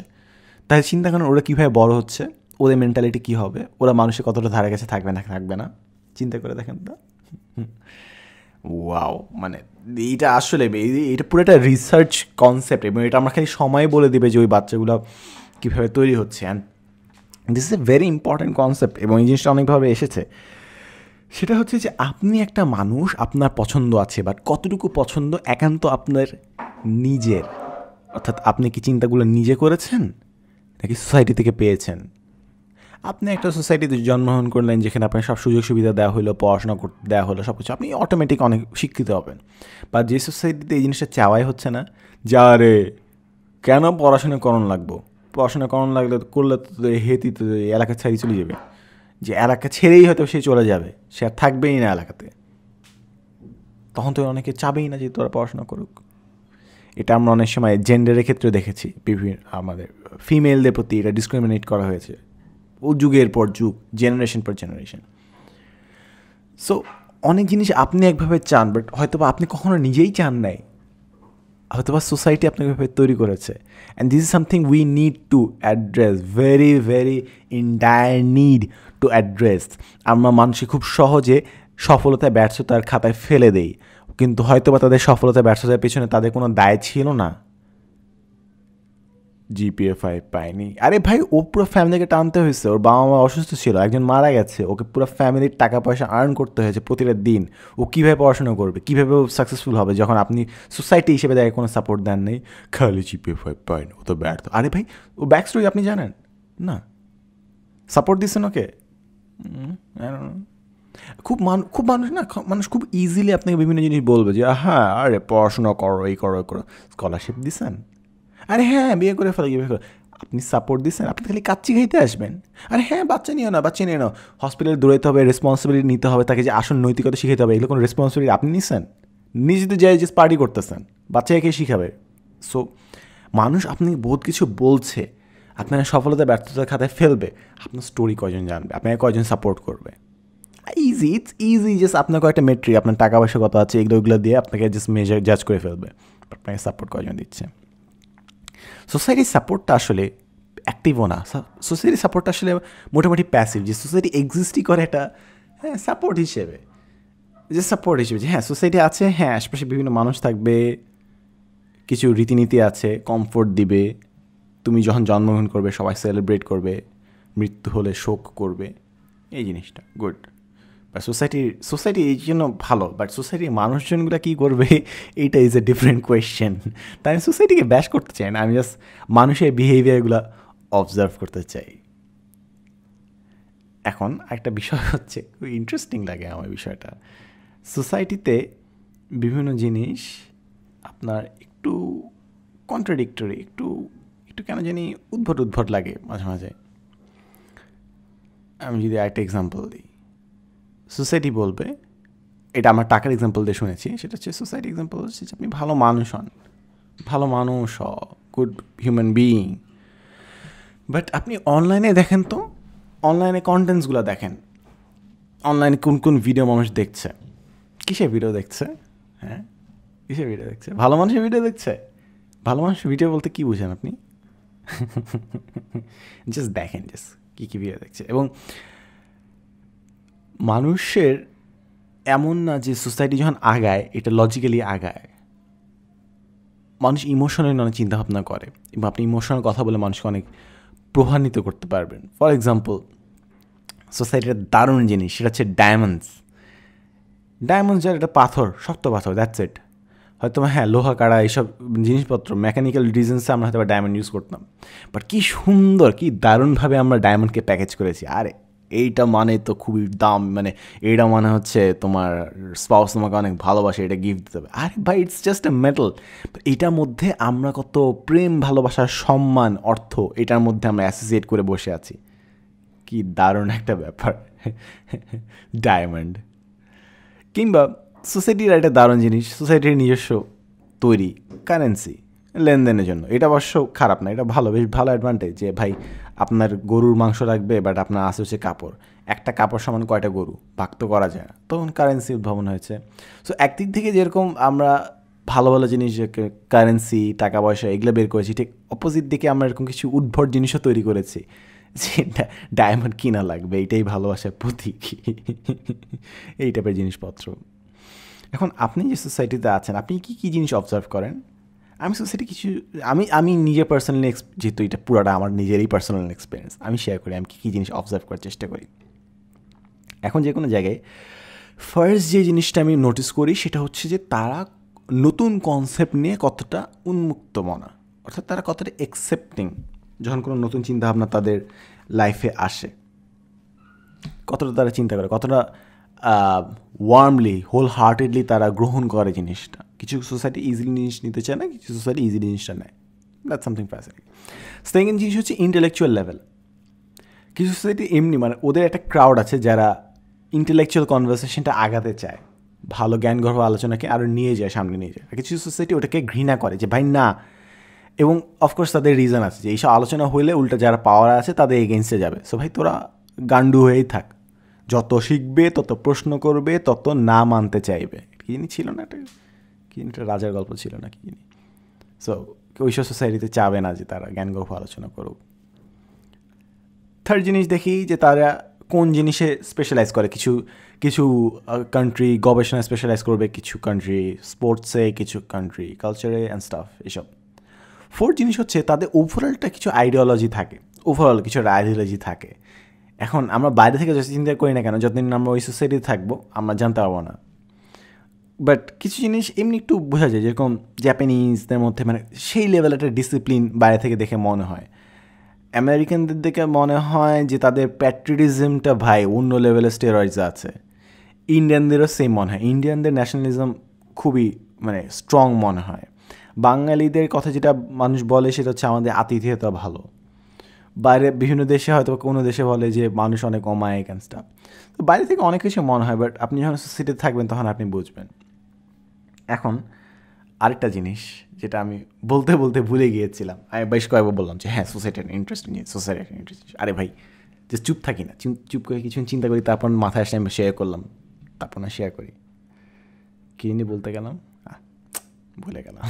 তাই চিন্তা করেন ওরা কীভাবে বড় হচ্ছে, ওদের মেন্টালিটি কী হবে, ওরা মানুষের কতটা ধারে কাছে থাকবে না, চিন্তা করে দেখেন তো। ওয়াও, মানে এইটা আসলে এটা পুরো একটা রিসার্চ কনসেপ্ট, এবং এটা আমরা খালি সময় বলে দেবে যে ওই বাচ্চাগুলো কীভাবে তৈরি হচ্ছে। And this is a very important concept, এবং এই জিনিসটা অনেকভাবে এসেছে। সেটা হচ্ছে যে আপনি একটা মানুষ, আপনার পছন্দ আছে, বাট কতটুকু পছন্দ একান্ত আপনার নিজের। অর্থাৎ আপনি কি চিন্তাগুলো নিজে করেছেন নাকি সোসাইটি থেকে পেয়েছেন? আপনি একটা সোসাইটিতে জন্মগ্রহণ করলেন যেখানে আপনার সব সুযোগ সুবিধা দেওয়া হলো, পড়াশোনা করতে দেওয়া হলো, সব কিছু, আপনি অটোমেটিক অনেক শিক্ষিত হবেন। বা যে সোসাইটিতে এই জিনিসটা চাওয়াই হচ্ছে না, যা রে কেন পড়াশোনা করণ লাগবো, পড়াশোনা করণ লাগলে করলে তো হেতি তো এলাকা ছেড়ে চলে যাবে, যে এলাকা ছেড়েই হয়তো সে চলে যাবে, সে আর থাকবেই না এলাকাতে, তখন তো অনেকে চাবেই না যে তোরা পড়াশোনা করুক। এটা আমরা অনেক সময় জেন্ডারের ক্ষেত্রে দেখেছি, বিভিন্ন আমাদের ফিমেলদের প্রতি এটা ডিসক্রিমিনেট করা হয়েছে ও যুগের পর যুগ, জেনারেশন পর জেনারেশন। সো অনেক জিনিস আপনি একভাবে চান, বাট হয়তো বা আপনি কখনো নিজেই চান নাই, হয়তো বা সোসাইটি আপনাকে এভাবে তৈরি করেছে। And this is something we need to address, very very in dire need to address. আমরা মানুষকে খুব সহজে সফলতায় ব্যর্থতার খাতায় ফেলে দেই, কিন্তু হয়তো বা তাদের সফলতা ব্যর্থতার পেছনে তাদের কোনো দায় ছিল না। জিপিএ 5 পায়নি, আরে ভাই ও পুরো ফ্যামিলিকে টানতে হয়েছে, ওর বাবা মা অসুস্থ ছিল, একজন মারা গেছে, ওকে পুরো ফ্যামিলির টাকা পয়সা আর্ন করতে হয়েছে প্রতিটা দিন। ও কীভাবে পড়াশোনা করবে, কীভাবে ও সাকসেসফুল হবে যখন আপনি সোসাইটি হিসেবে তাকে কোনো সাপোর্ট দেন নেই? খালি জিপিএ 5 পায়নি, ও তো ব্যর্থ। আরে ভাই ও ব্যাক স্টোরি আপনি জানেন না, সাপোর্ট দিচ্ছেন ওকে। খুব মানুষ না, মানুষ খুব ইজিলি আপনাকে বিভিন্ন জিনিস বলবে যে হ্যাঁ আরে পড়াশোনা করো, এই করো এই করো, স্কলারশিপ দিচ্ছেন, আরে হ্যাঁ বিয়ে করে ফেলে, বিয়ে করে আপনি সাপোর্ট দিচ্ছেন, আপনি খালি কাচ্চি খাইতে আসবেন। আরে হ্যাঁ বাচ্চা নিও না, বাচ্চা নিয়ে নাও, হসপিটালে দৌড়াইতে হবে, রেসপন্সিবিলিটি নিতে হবে, তাকে যে আসল নৈতিকতা শিখাতে হবে, এগুলো কোনো রেসপন্সিবিলিটি আপনি নিচ্ছেন? নিজে তো যাই জাস্ট পার্টি করতেছেন, বাচ্চাকে শিখাবে। সো মানুষ আপনাকে বহুত কিছু বলছে, আপনার সফলতা ব্যর্থতার খাতায় ফেলবে, আপনার স্টোরি কয়জন জানবে, আপনাকে কয়জন সাপোর্ট করবে? ইজি, ইটস ইজি, জাস্ট আপনার কয়েকটা মেট্রিক, আপনার টাকা পয়সা কত আছে, এগুলো দিয়ে আপনাকে জাস্ট মেজার জাজ করে ফেলবে, আপনাকে সাপোর্ট কয়জন দিচ্ছে। সোসাইটির সাপোর্টটা আসলে অ্যাক্টিভও না, সোসাইটির সাপোর্টটা আসলে মোটামুটি প্যাসিভ, যে সোসাইটি এক্সিস্টই করে এটা হ্যাঁ সাপোর্ট হিসেবে, যে সাপোর্ট হিসেবে যে হ্যাঁ সোসাইটি আছে, হ্যাঁ আশপাশে বিভিন্ন মানুষ থাকবে, কিছু রীতিনীতি আছে, কমফোর্ট দিবে, তুমি যখন জন্মগ্রহণ করবে সবাই সেলিব্রেট করবে, মৃত্যু হলে শোক করবে, এই জিনিসটা গুড। বা সোসাইটি এই জন্য ভালো, বাট সোসাইটির মানুষজনগুলো কী করবে এইটা ইজ এ ডিফারেন্ট কোয়েশ্চেন। তাই আমি সোসাইটিকে ব্যাশ করতে চাই না, আমি জাস্ট মানুষের বিহেভিয়ারগুলো অবজার্ভ করতে চাই। এখন একটা বিষয় হচ্ছে, খুব ইন্টারেস্টিং লাগে আমার বিষয়টা, সোসাইটিতে বিভিন্ন জিনিস আপনার একটু কন্ট্রাডিক্টরি, একটু একটু কেন জানি উদ্ভট লাগে মাঝে মাঝে। আমি যদি একটা এক্সাম্পল দিই, সোসাইটি বলবে, এটা আমার টাকার এক্সাম্পল দিয়ে শুনেছি, সেটা হচ্ছে সোসাইটি এক্সাম্পল হচ্ছে যে আপনি ভালো মানুষ হন, ভালো মানুষ গুড হিউম্যান বিইং, বাট আপনি অনলাইনে দেখেন তো, অনলাইনে কন্টেন্টসগুলো দেখেন, অনলাইনে কোন কোন ভিডিও মানুষ দেখছে, কিসের ভিডিও দেখছে, হ্যাঁ কিসের ভিডিও দেখছে? ভালো মানুষের ভিডিও দেখছে। ভালো মানুষের ভিডিও বলতে কী বুঝেন আপনি? জাস্ট দেখেন জাস্ট কী কী ভিডিও দেখছে। এবং মানুষের এমন না যে সোসাইটি যখন আগায় এটা লজিক্যালি আগায়, মানুষ ইমোশনালি অনেক চিন্তাভাবনা করে, এবং আপনি ইমোশনাল কথা বলে মানুষকে অনেক প্রভাবিত করতে পারবেন। ফর এক্সাম্পল, সোসাইটির দারুণ জিনিস সেটা হচ্ছে ডায়মন্ডস। যার একটা পাথর, শক্ত পাথর, দ্যাটস ইট। হয়তো হ্যাঁ লোহা কাড়া এইসব জিনিসপত্র, মেকানিক্যাল রিজনসে আমরা হয়তো ডায়মন্ড ইউজ করতাম, বাট কী সুন্দর, কী দারুণভাবে আমরা ডায়মন্ডকে প্যাকেজ করেছি। আরে এইটা মানে তো খুবই দাম, মানে এইটা মানে হচ্ছে তোমার স্পাউস তোমাকে অনেক ভালোবাসে, এটা গিফট দিতে হবে। আরে ভাই ইটস জাস্ট এ মেটাল। এটার মধ্যে আমরা কত প্রেম, ভালোবাসার, সম্মান, অর্থ এটার মধ্যে আমরা অ্যাসোসিয়েট করে বসে আছি। কি দারুণ একটা ব্যাপার ডায়মন্ড। কিংবা সোসাইটির একটা দারুণ জিনিস, সোসাইটির নিজস্ব তৈরি কারেন্সি লেনদেনের জন্য। এটা অবশ্য খারাপ না, এটা ভালো, বেশ ভালো অ্যাডভান্টেজ যে ভাই আপনার গরুর মাংস লাগবে, বাট আপনার আসে হচ্ছে কাপড়, একটা কাপড় সমান কয়টা গরু, ভাগ তো করা যায় না, তখন কারেন্সি উদ্ভাবন হয়েছে। সো একদিক থেকে যেরকম আমরা ভালো ভালো জিনিস, কারেন্সি, টাকা পয়সা এগুলো বের করেছি, ঠিক অপোজিট দিকে আমরা এরকম কিছু উদ্ভট জিনিসও তৈরি করেছি, যে ডায়মন্ড কিনা লাগবে, এইটাই ভালোবাসার প্রতীক, এই টাইপের জিনিসপত্র। এখন আপনি যে সোসাইটিতে আছেন, আপনি কী কী জিনিস অবজার্ভ করেন? আমি সোসাইটি কিছু, আমি নিজে পার্সোনালি, যেহেতু এটা পুরোটা আমার নিজেরই পার্সোনাল এক্সপিরিয়েন্স, আমি শেয়ার করি আমি কী কী জিনিস অবজার্ভ করার চেষ্টা করি। এখন যে কোনো জায়গায় ফার্স্ট যে জিনিসটা আমি নোটিস করি সেটা হচ্ছে যে তারা নতুন কনসেপ্ট নিয়ে কতটা উন্মুক্ত মনা, অর্থাৎ তারা কতটা অ্যাকসেপ্টিং যখন কোনো নতুন চিন্তাভাবনা তাদের লাইফে আসে, কতটা তারা চিন্তা করে, কতটা ওয়ার্মলি হোল হার্টেডলি তারা গ্রহণ করে জিনিসটা। কিছু সোসাইটি ইজিলি জিনিস নিতে চায় না, কিছু সোসাইটি ইজিলি জিনিসটা নেয়। That's something fascinating. সেকেন্ড জিনিস হচ্ছে ইন্টেলেকচুয়াল লেভেল। কিছু সোসাইটি এমনি মানে ওদের একটা ক্রাউড আছে যারা ইন্টেলেকচুয়াল কনভারসেশনটা আগাতে চায়, ভালো জ্ঞানগর্ভ আলোচনাকে আরও নিয়ে যায়, সামনে নিয়ে যায়। আর কিছু সোসাইটি ওটাকে ঘৃণা করে যে ভাই না, এবং অফকোর্স তাদের রিজন আছে যে এইসব আলোচনা হইলে উল্টা যারা পাওয়ার আছে তাদের এগেনস্টে যাবে। সো ভাই তোরা গান্ডু হয়েই থাক, যত শিখবে তত প্রশ্ন করবে তত না মানতে চাইবে। কি জিনিস ছিল না এটা, কি একটা রাজার গল্প ছিল না কি জিনিস। সো ওইসব সোসাইটিতে চাবে না যে তারা জ্ঞানগর্ভ আলোচনা করুক। থার্ড জিনিস দেখি যে তারা কোন জিনিসে স্পেশালাইজ করে। কিছু কিছু কান্ট্রি গবেষণায় স্পেশালাইজ করবে, কিছু কান্ট্রি স্পোর্টসে, কিছু কান্ট্রি কালচারে অ্যান্ড স্টাফ এসব। ফোর্থ জিনিস হচ্ছে তাদের ওভারঅলটা কিছু আইডিওলজি থাকে, ওভারঅল কিছু আইডিওলজি থাকে। এখন আমরা বাইরে থেকে যত চিন্তা করি না কেন, যতদিন আমরা ওই সোসাইটিতে থাকবো আমরা জানতে পারবো না। বাট কিছু জিনিস এমনি একটু বোঝা যায়, যেরকম জাপানিজদের মধ্যে মানে সেই লেভেল একটা ডিসিপ্লিন বাইরে থেকে দেখে মনে হয়। আমেরিকানদের দেখে মনে হয় যে তাদের প্যাট্রিয়টিজমটা ভাই অন্য লেভেলের স্টেরয়েডস আছে। ইন্ডিয়ানদেরও সেম মনে হয়, ইন্ডিয়ানদের ন্যাশনালিজম খুবই মানে স্ট্রং মনে হয়। বাঙালিদের কথা যেটা মানুষ বলে সেটা হচ্ছে আমাদের আতিথেয়তা ভালো। বাইরে বিভিন্ন দেশে হয়তো কোনো দেশে বলে যে মানুষ অনেক অমায়িক অ্যান্ড স্টাফ। তো বাইরে থেকে অনেক কিছু মনে হয়, বাট আপনি যখন সোসাইটিতে থাকবেন তখন আপনি বুঝবেন। এখন আরেকটা জিনিস যেটা আমি বলতে বলতে ভুলে গিয়েছিলাম, আমি বেশ কয়েকবার বললাম যে হ্যাঁ সোসাইটির ইন্টারেস্টিং জিনিস, সোসাইটির ইন্টারেস্টিং। আরে ভাই যে চুপ থাকি না, চুপ করে কিছু চিন্তা করি, তারপর মাথায় আসলে আমি শেয়ার করলাম, তারপর না শেয়ার করি। কী নিয়ে বলতে গেলাম, ভুলে গেলাম।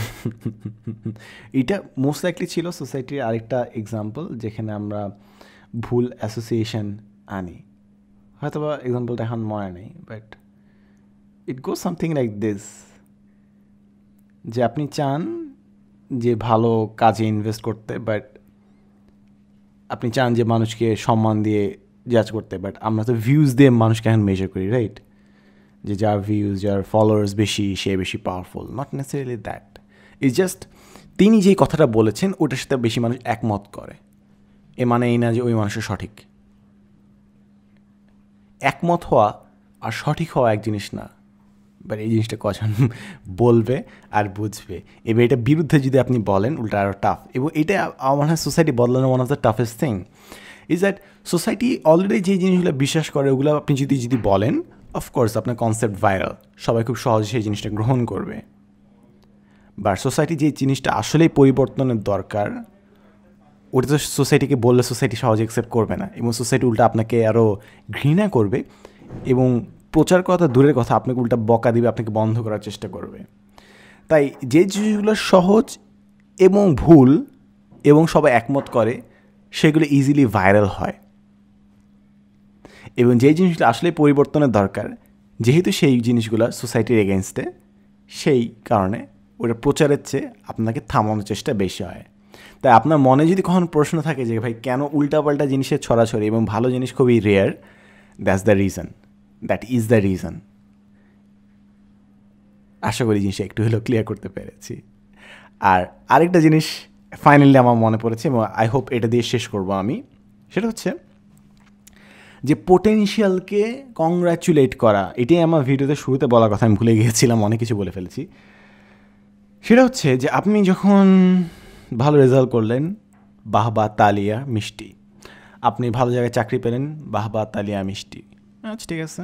এটা মোস্ট লাইকলি ছিল সোসাইটির আরেকটা এক্সাম্পল যেখানে আমরা ভুল অ্যাসোসিয়েশন আনি। হয়তো বা এক্সাম্পলটা এখন মনে নেই, but it goes something like this, যে আপনি চান যে ভালো কাজে ইনভেস্ট করতে, বাট আপনি চান যে মানুষকে সম্মান দিয়ে জাজ করতে, বাট আমরা তো ভিউজ দিয়ে মানুষকে এখন মেজার করি, রাইট? যে যার ভিউজ, যার ফলোয়ার্স বেশি সে বেশি powerful. Not necessarily that, it's just তিনি যেই কথাটা বলেছেন ওটার সাথে বেশি মানুষ একমত করে, এ মানে এই না যে ওই মানুষের সঠিক। একমত হওয়া আর সঠিক হওয়া এক জিনিস না, বাট এই জিনিসটা কজন বলবে আর বুঝবে। এবার এটা বিরুদ্ধে যদি আপনি বলেন উল্টা আরও টাফ। এবং এটা আমার মনে হয় সোসাইটি বদলানো one of the toughest thing is that society already যে জিনিসগুলো বিশ্বাস করে ওগুলো আপনি যদি বলেন, অফকোর্স আপনার কনসেপ্ট ভাইরাল, সবাই খুব সহজে সেই জিনিসটা গ্রহণ করবে। বাট সোসাইটি যে জিনিসটা আসলেই পরিবর্তনের দরকার ওটা তো সোসাইটিকে বললে সোসাইটি সহজে অ্যাকসেপ্ট করবে না, এবং সোসাইটি উল্টা আপনাকে আরও ঘৃণা করবে এবং প্রচার কথা দূরের কথা আপনাকে উল্টা বকা দিবে, আপনাকে বন্ধ করার চেষ্টা করবে। তাই যে জিনিসগুলো সহজ এবং ভুল এবং সবাই একমত করে সেগুলো ইজিলি ভাইরাল হয়, এবং যে জিনিসগুলো আসলে পরিবর্তনের দরকার যেহেতু সেই জিনিসগুলো সোসাইটির এগেনস্টে, সেই কারণে ওটা প্রচারের চেয়ে আপনাকে থামানোর চেষ্টা বেশি হয়। তাই আপনার মনে যদি কখনো প্রশ্ন থাকে যে ভাই কেন উল্টাপাল্টা জিনিসের ছড়াছড়ি এবং ভালো জিনিস খুবই rare, that's the reason, that is the reason. আশা করি জিনিসটা একটু হলেও ক্লিয়ার করতে পেরেছি। আর আরেকটা জিনিস ফাইনালি আমার মনে পড়েছে এবং আই হোপ এটা দিয়ে শেষ করব আমি, সেটা হচ্ছে যে পোটেনশিয়ালকে কংগ্রাচুলেট করা। এটাই আমার ভিডিওতে শুরুতে বলার কথা, আমি ভুলে গিয়েছিলাম, অনেক কিছু বলে ফেলেছি। সেটা হচ্ছে যে আপনি যখন ভালো রেজাল্ট করলেন, বাহবা তালিয়া মিষ্টি। আপনি ভালো জায়গায় চাকরি পেলেন, বাহবা তালিয়া মিষ্টি। আচ্ছা ঠিক আছে,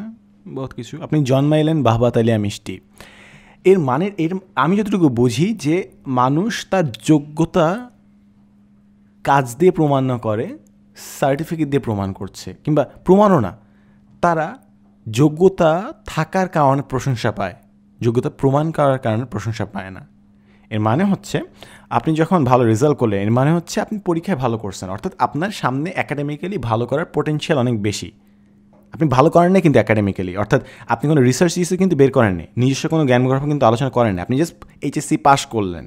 বহুত কিছু। আপনি জন্মাইলেন, বাহবা তালিয়া মিষ্টি। এর মানে আমি যতটুকু বুঝি যে মানুষ তার যোগ্যতা কাজ দিয়ে প্রমাণ না করে সার্টিফিকেট দিয়ে প্রমাণ করছে, কিংবা প্রমাণও না, তারা যোগ্যতা থাকার কারণে প্রশংসা পায়, যোগ্যতা প্রমাণ করার কারণে প্রশংসা পায় না। এর মানে হচ্ছে আপনি যখন ভালো রেজাল্ট করলেন, এর মানে হচ্ছে আপনি পরীক্ষায় ভালো করছেন, অর্থাৎ আপনার সামনে অ্যাকাডেমিক্যালি ভালো করার পোটেনশিয়াল অনেক বেশি। আপনি ভালো করেন না কিন্তু অ্যাকাডেমিক্যালি, অর্থাৎ আপনি কোনো রিসার্চ ইস্যু কিন্তু বের করেননি, নিজস্ব কোনো জ্ঞান গর্ভ কিন্তু আলোচনা করেননি, আপনি জাস্ট এইচএসসি পাস করলেন,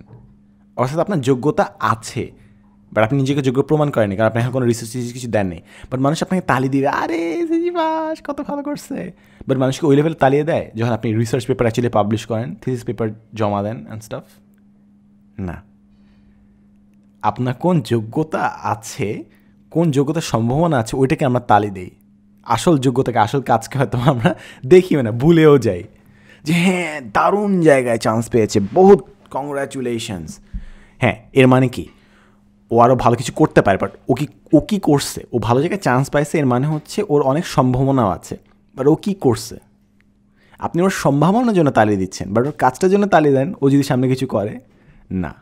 অর্থাৎ আপনার যোগ্যতা আছে। বাট আপনি নিজেকে যোগ্য প্রমাণ করেনি, কারণ আপনি এখন কোনো রিসার্চ কিছু দেননি। বাট মানুষ আপনাকে তালি দিবে, আরে সিজিবাস কত ভালো করছে। বাট মানুষকে ওই লেভেলে তালিয়ে দেয় যখন আপনি রিসার্চ পেপার অ্যাকচুয়ালি পাবলিশ করেন, থিসিস পেপার জমা দেন অ্যান্ড স্টাফ। না, আপনার কোন যোগ্যতা আছে, কোন যোগ্যতার সম্ভাবনা আছে, ওইটাকে আমরা তালি দিই। আসল যোগ্যতাকে, আসল কাজকে হয়তো আমরা দেখিও না, ভুলেও যাই যে হ্যাঁ দারুণ জায়গায় চান্স পেয়েছে, বহুত কংগ্রাচুলেশনস। হ্যাঁ, এর মানে কি ও আরও ভালো কিছু করতে পারে, বাট ও কি করছে? ও ভালো জায়গায় চান্স পাইছে, এর মানে হচ্ছে ওর অনেক সম্ভাবনাও আছে, বাট ও কী করছে? আপনি ওর সম্ভাবনার জন্য তালি দিচ্ছেন, বাট ওর কাজটার জন্য তালি দেন ও যদি সামনে কিছু করে না।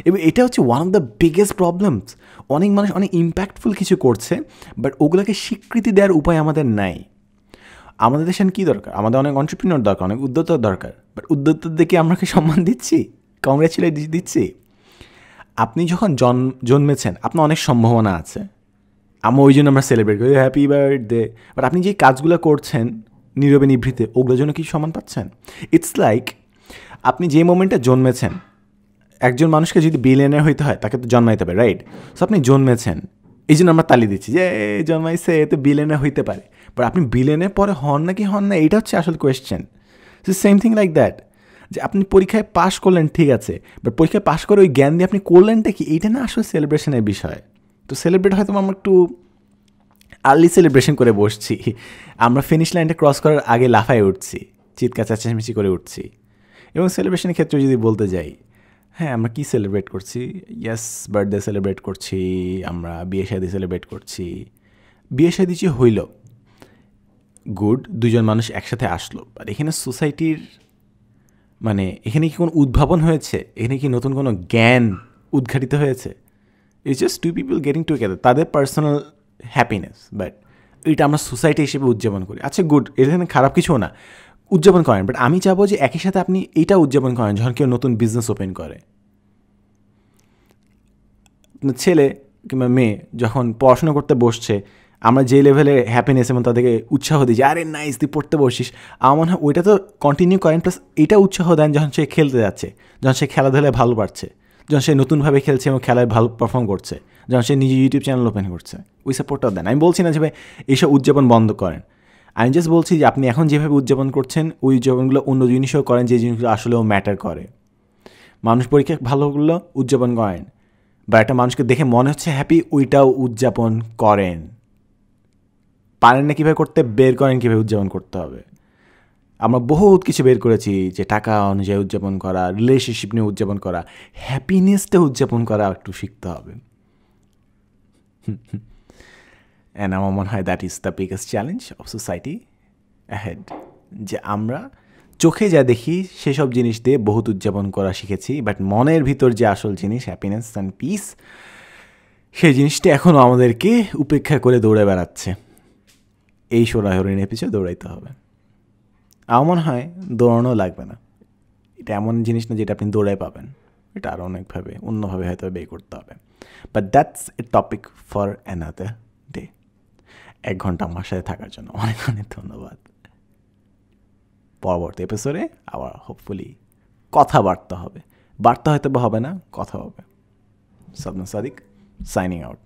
এবং এটা হচ্ছে one of the biggest problems. অনেক মানুষ অনেক ইম্প্যাক্টফুল কিছু করছে, বাট ওগুলোকে স্বীকৃতি দেওয়ার উপায় আমাদের নাই। আমাদের দেশে কী দরকার? আমাদের অনেক অন্টারপ্রিনিয়র দরকার, অনেক উদ্যোক্তার দরকার, বাট উদ্যোক্তাদেরকে আমরা কি সম্মান দিচ্ছি, কংগ্রাচুলেট দিচ্ছি? আপনি যখন জন্মেছেন আপনার অনেক সম্ভাবনা আছে, ওই জন্য আমরা সেলিব্রেট করি হ্যাপি বার্থডে। বাট আপনি যে কাজগুলো করছেন নীরবে নিভৃতে, ওগুলোর জন্য কি সম্মান পাচ্ছেন? ইটস লাইক আপনি যে মোমেন্টে জন্মেছেন, একজন মানুষকে যদি বিলিয়নার হইতে হয় তাকে তো জন্মাইতে হবে, রাইট? সো আপনি জন্মেছেন, এই জন্য আমরা তালি দিচ্ছি যে জন্মাইছে, এতে বিলিয়নার হইতে পারে। বাট আপনি বিলিয়নের পরে হন নাকি হন না, এইটা হচ্ছে আসল question. So same thing like that, যে আপনি পরীক্ষায় পাশ করলেন, ঠিক আছে, বাট পরীক্ষায় পাশ করে ওই জ্ঞান দিয়ে আপনি করলেনটা কি, এইটা না আসলে সেলিব্রেশনের বিষয়। তো সেলিব্রেট হয়তো আমরা একটু আর্লি সেলিব্রেশন করে বসছি, আমরা ফিনিশ লাইনটা ক্রস করার আগে লাফায় উঠছি, চিৎকার চেঁচামেচি করে উঠছি। এবং সেলিব্রেশনের ক্ষেত্রে যদি বলতে যাই, হ্যাঁ আমরা কী সেলিব্রেট করছি? ইয়েস, বার্থডে সেলিব্রেট করছি, আমরা বিয়ে শাদী সেলিব্রেট করছি। বিয়ে শাদী যে হইল, গুড, দুজন মানুষ একসাথে আসলো, আর এখানে সোসাইটির মানে এখানে কি কোনো উদ্ভাবন হয়েছে? এখানে কি নতুন কোনো জ্ঞান উদ্ঘাটিত হয়েছে? It's just to people getting together, তাদের পার্সোনাল হ্যাপিনেস। বাট এটা আমরা সোসাইটি হিসেবে উদযাপন করি। আচ্ছা গুড, এখানে খারাপ কিছুও না, উদযাপন করেন। বাট আমি চাবো যে একই সাথে আপনি এইটা উদযাপন করেন যখন কেউ নতুন বিজনেস ওপেন করে। ছেলে কিংবা মেয়ে যখন পড়াশোনা করতে বসছে, আমরা যে লেভেলে হ্যাপিনেস এবং তাদেরকে উৎসাহ দিই যে আরে নাইস তুই পড়তে বসিস, আমার মনে হয় ওইটা তো কন্টিনিউ করেন। প্লাস এটা উৎসাহ দেন যখন সে খেলতে যাচ্ছে, যখন সে খেলাধুলায় ভালো পারছে, যখন সে নতুনভাবে খেলছে এবং খেলায় ভালো পারফর্ম করছে, যখন সে নিজে ইউটিউব চ্যানেল ওপেন করছে, ওই সাপোর্টটাও দেন। আমি বলছি না যে ভাই এইসব উদযাপন বন্ধ করেন, আমি জাস্ট বলছি যে আপনি এখন যেভাবে উদযাপন করছেন ওই উদযাপনগুলো অন্য জিনিসও করেন, যে জিনিসগুলো আসলেও ম্যাটার করে। মানুষ পরীক্ষা ভালোগুলো উদযাপন করেন, বা একটা মানুষকে দেখে মনে হচ্ছে হ্যাপি, ওইটাও উদযাপন করেন। পারেন না কীভাবে করতে, বের করেন কীভাবে উদযাপন করতে হবে। আমরা বহুত কিছু বের করেছি, যে টাকা অনুযায়ী উদযাপন করা, রিলেশনশিপ নিয়ে উদযাপন করা, হ্যাপিনেসটা উদযাপন করা একটু শিখতে হবে। অ্যান্ড আমার মনে হয় that is the biggest challenge of society ahead, যে আমরা চোখে যা দেখি সেসব জিনিস দিয়ে বহুত উদযাপন করা শিখেছি, বাট মনের ভিতর যে আসল জিনিস হ্যাপিনেস অ্যান্ড পিস, সেই জিনিসটা এখনও আমাদেরকে উপেক্ষা করে দৌড়ে বেড়াচ্ছে। এই সোনায় হরিণের পিছনে দৌড়াইতে হবে। আমার মনে হয় দৌড়ানো লাগবে না, এটা এমন জিনিস না যেটা আপনি দৌড়ায় পাবেন, এটা আরও অনেকভাবে অন্যভাবে হয়তো বের করতে হবে। But that's a topic for another day. 1 ঘন্টা আমার সাথে থাকার জন্য অনেক অনেক ধন্যবাদ। পরবর্তী এপিসোডে আবার হোপফুলি কথাবার্তা হবে, বার্তা হয়তো বা হবে না, কথা হবে। Sadman Sadiq signing out.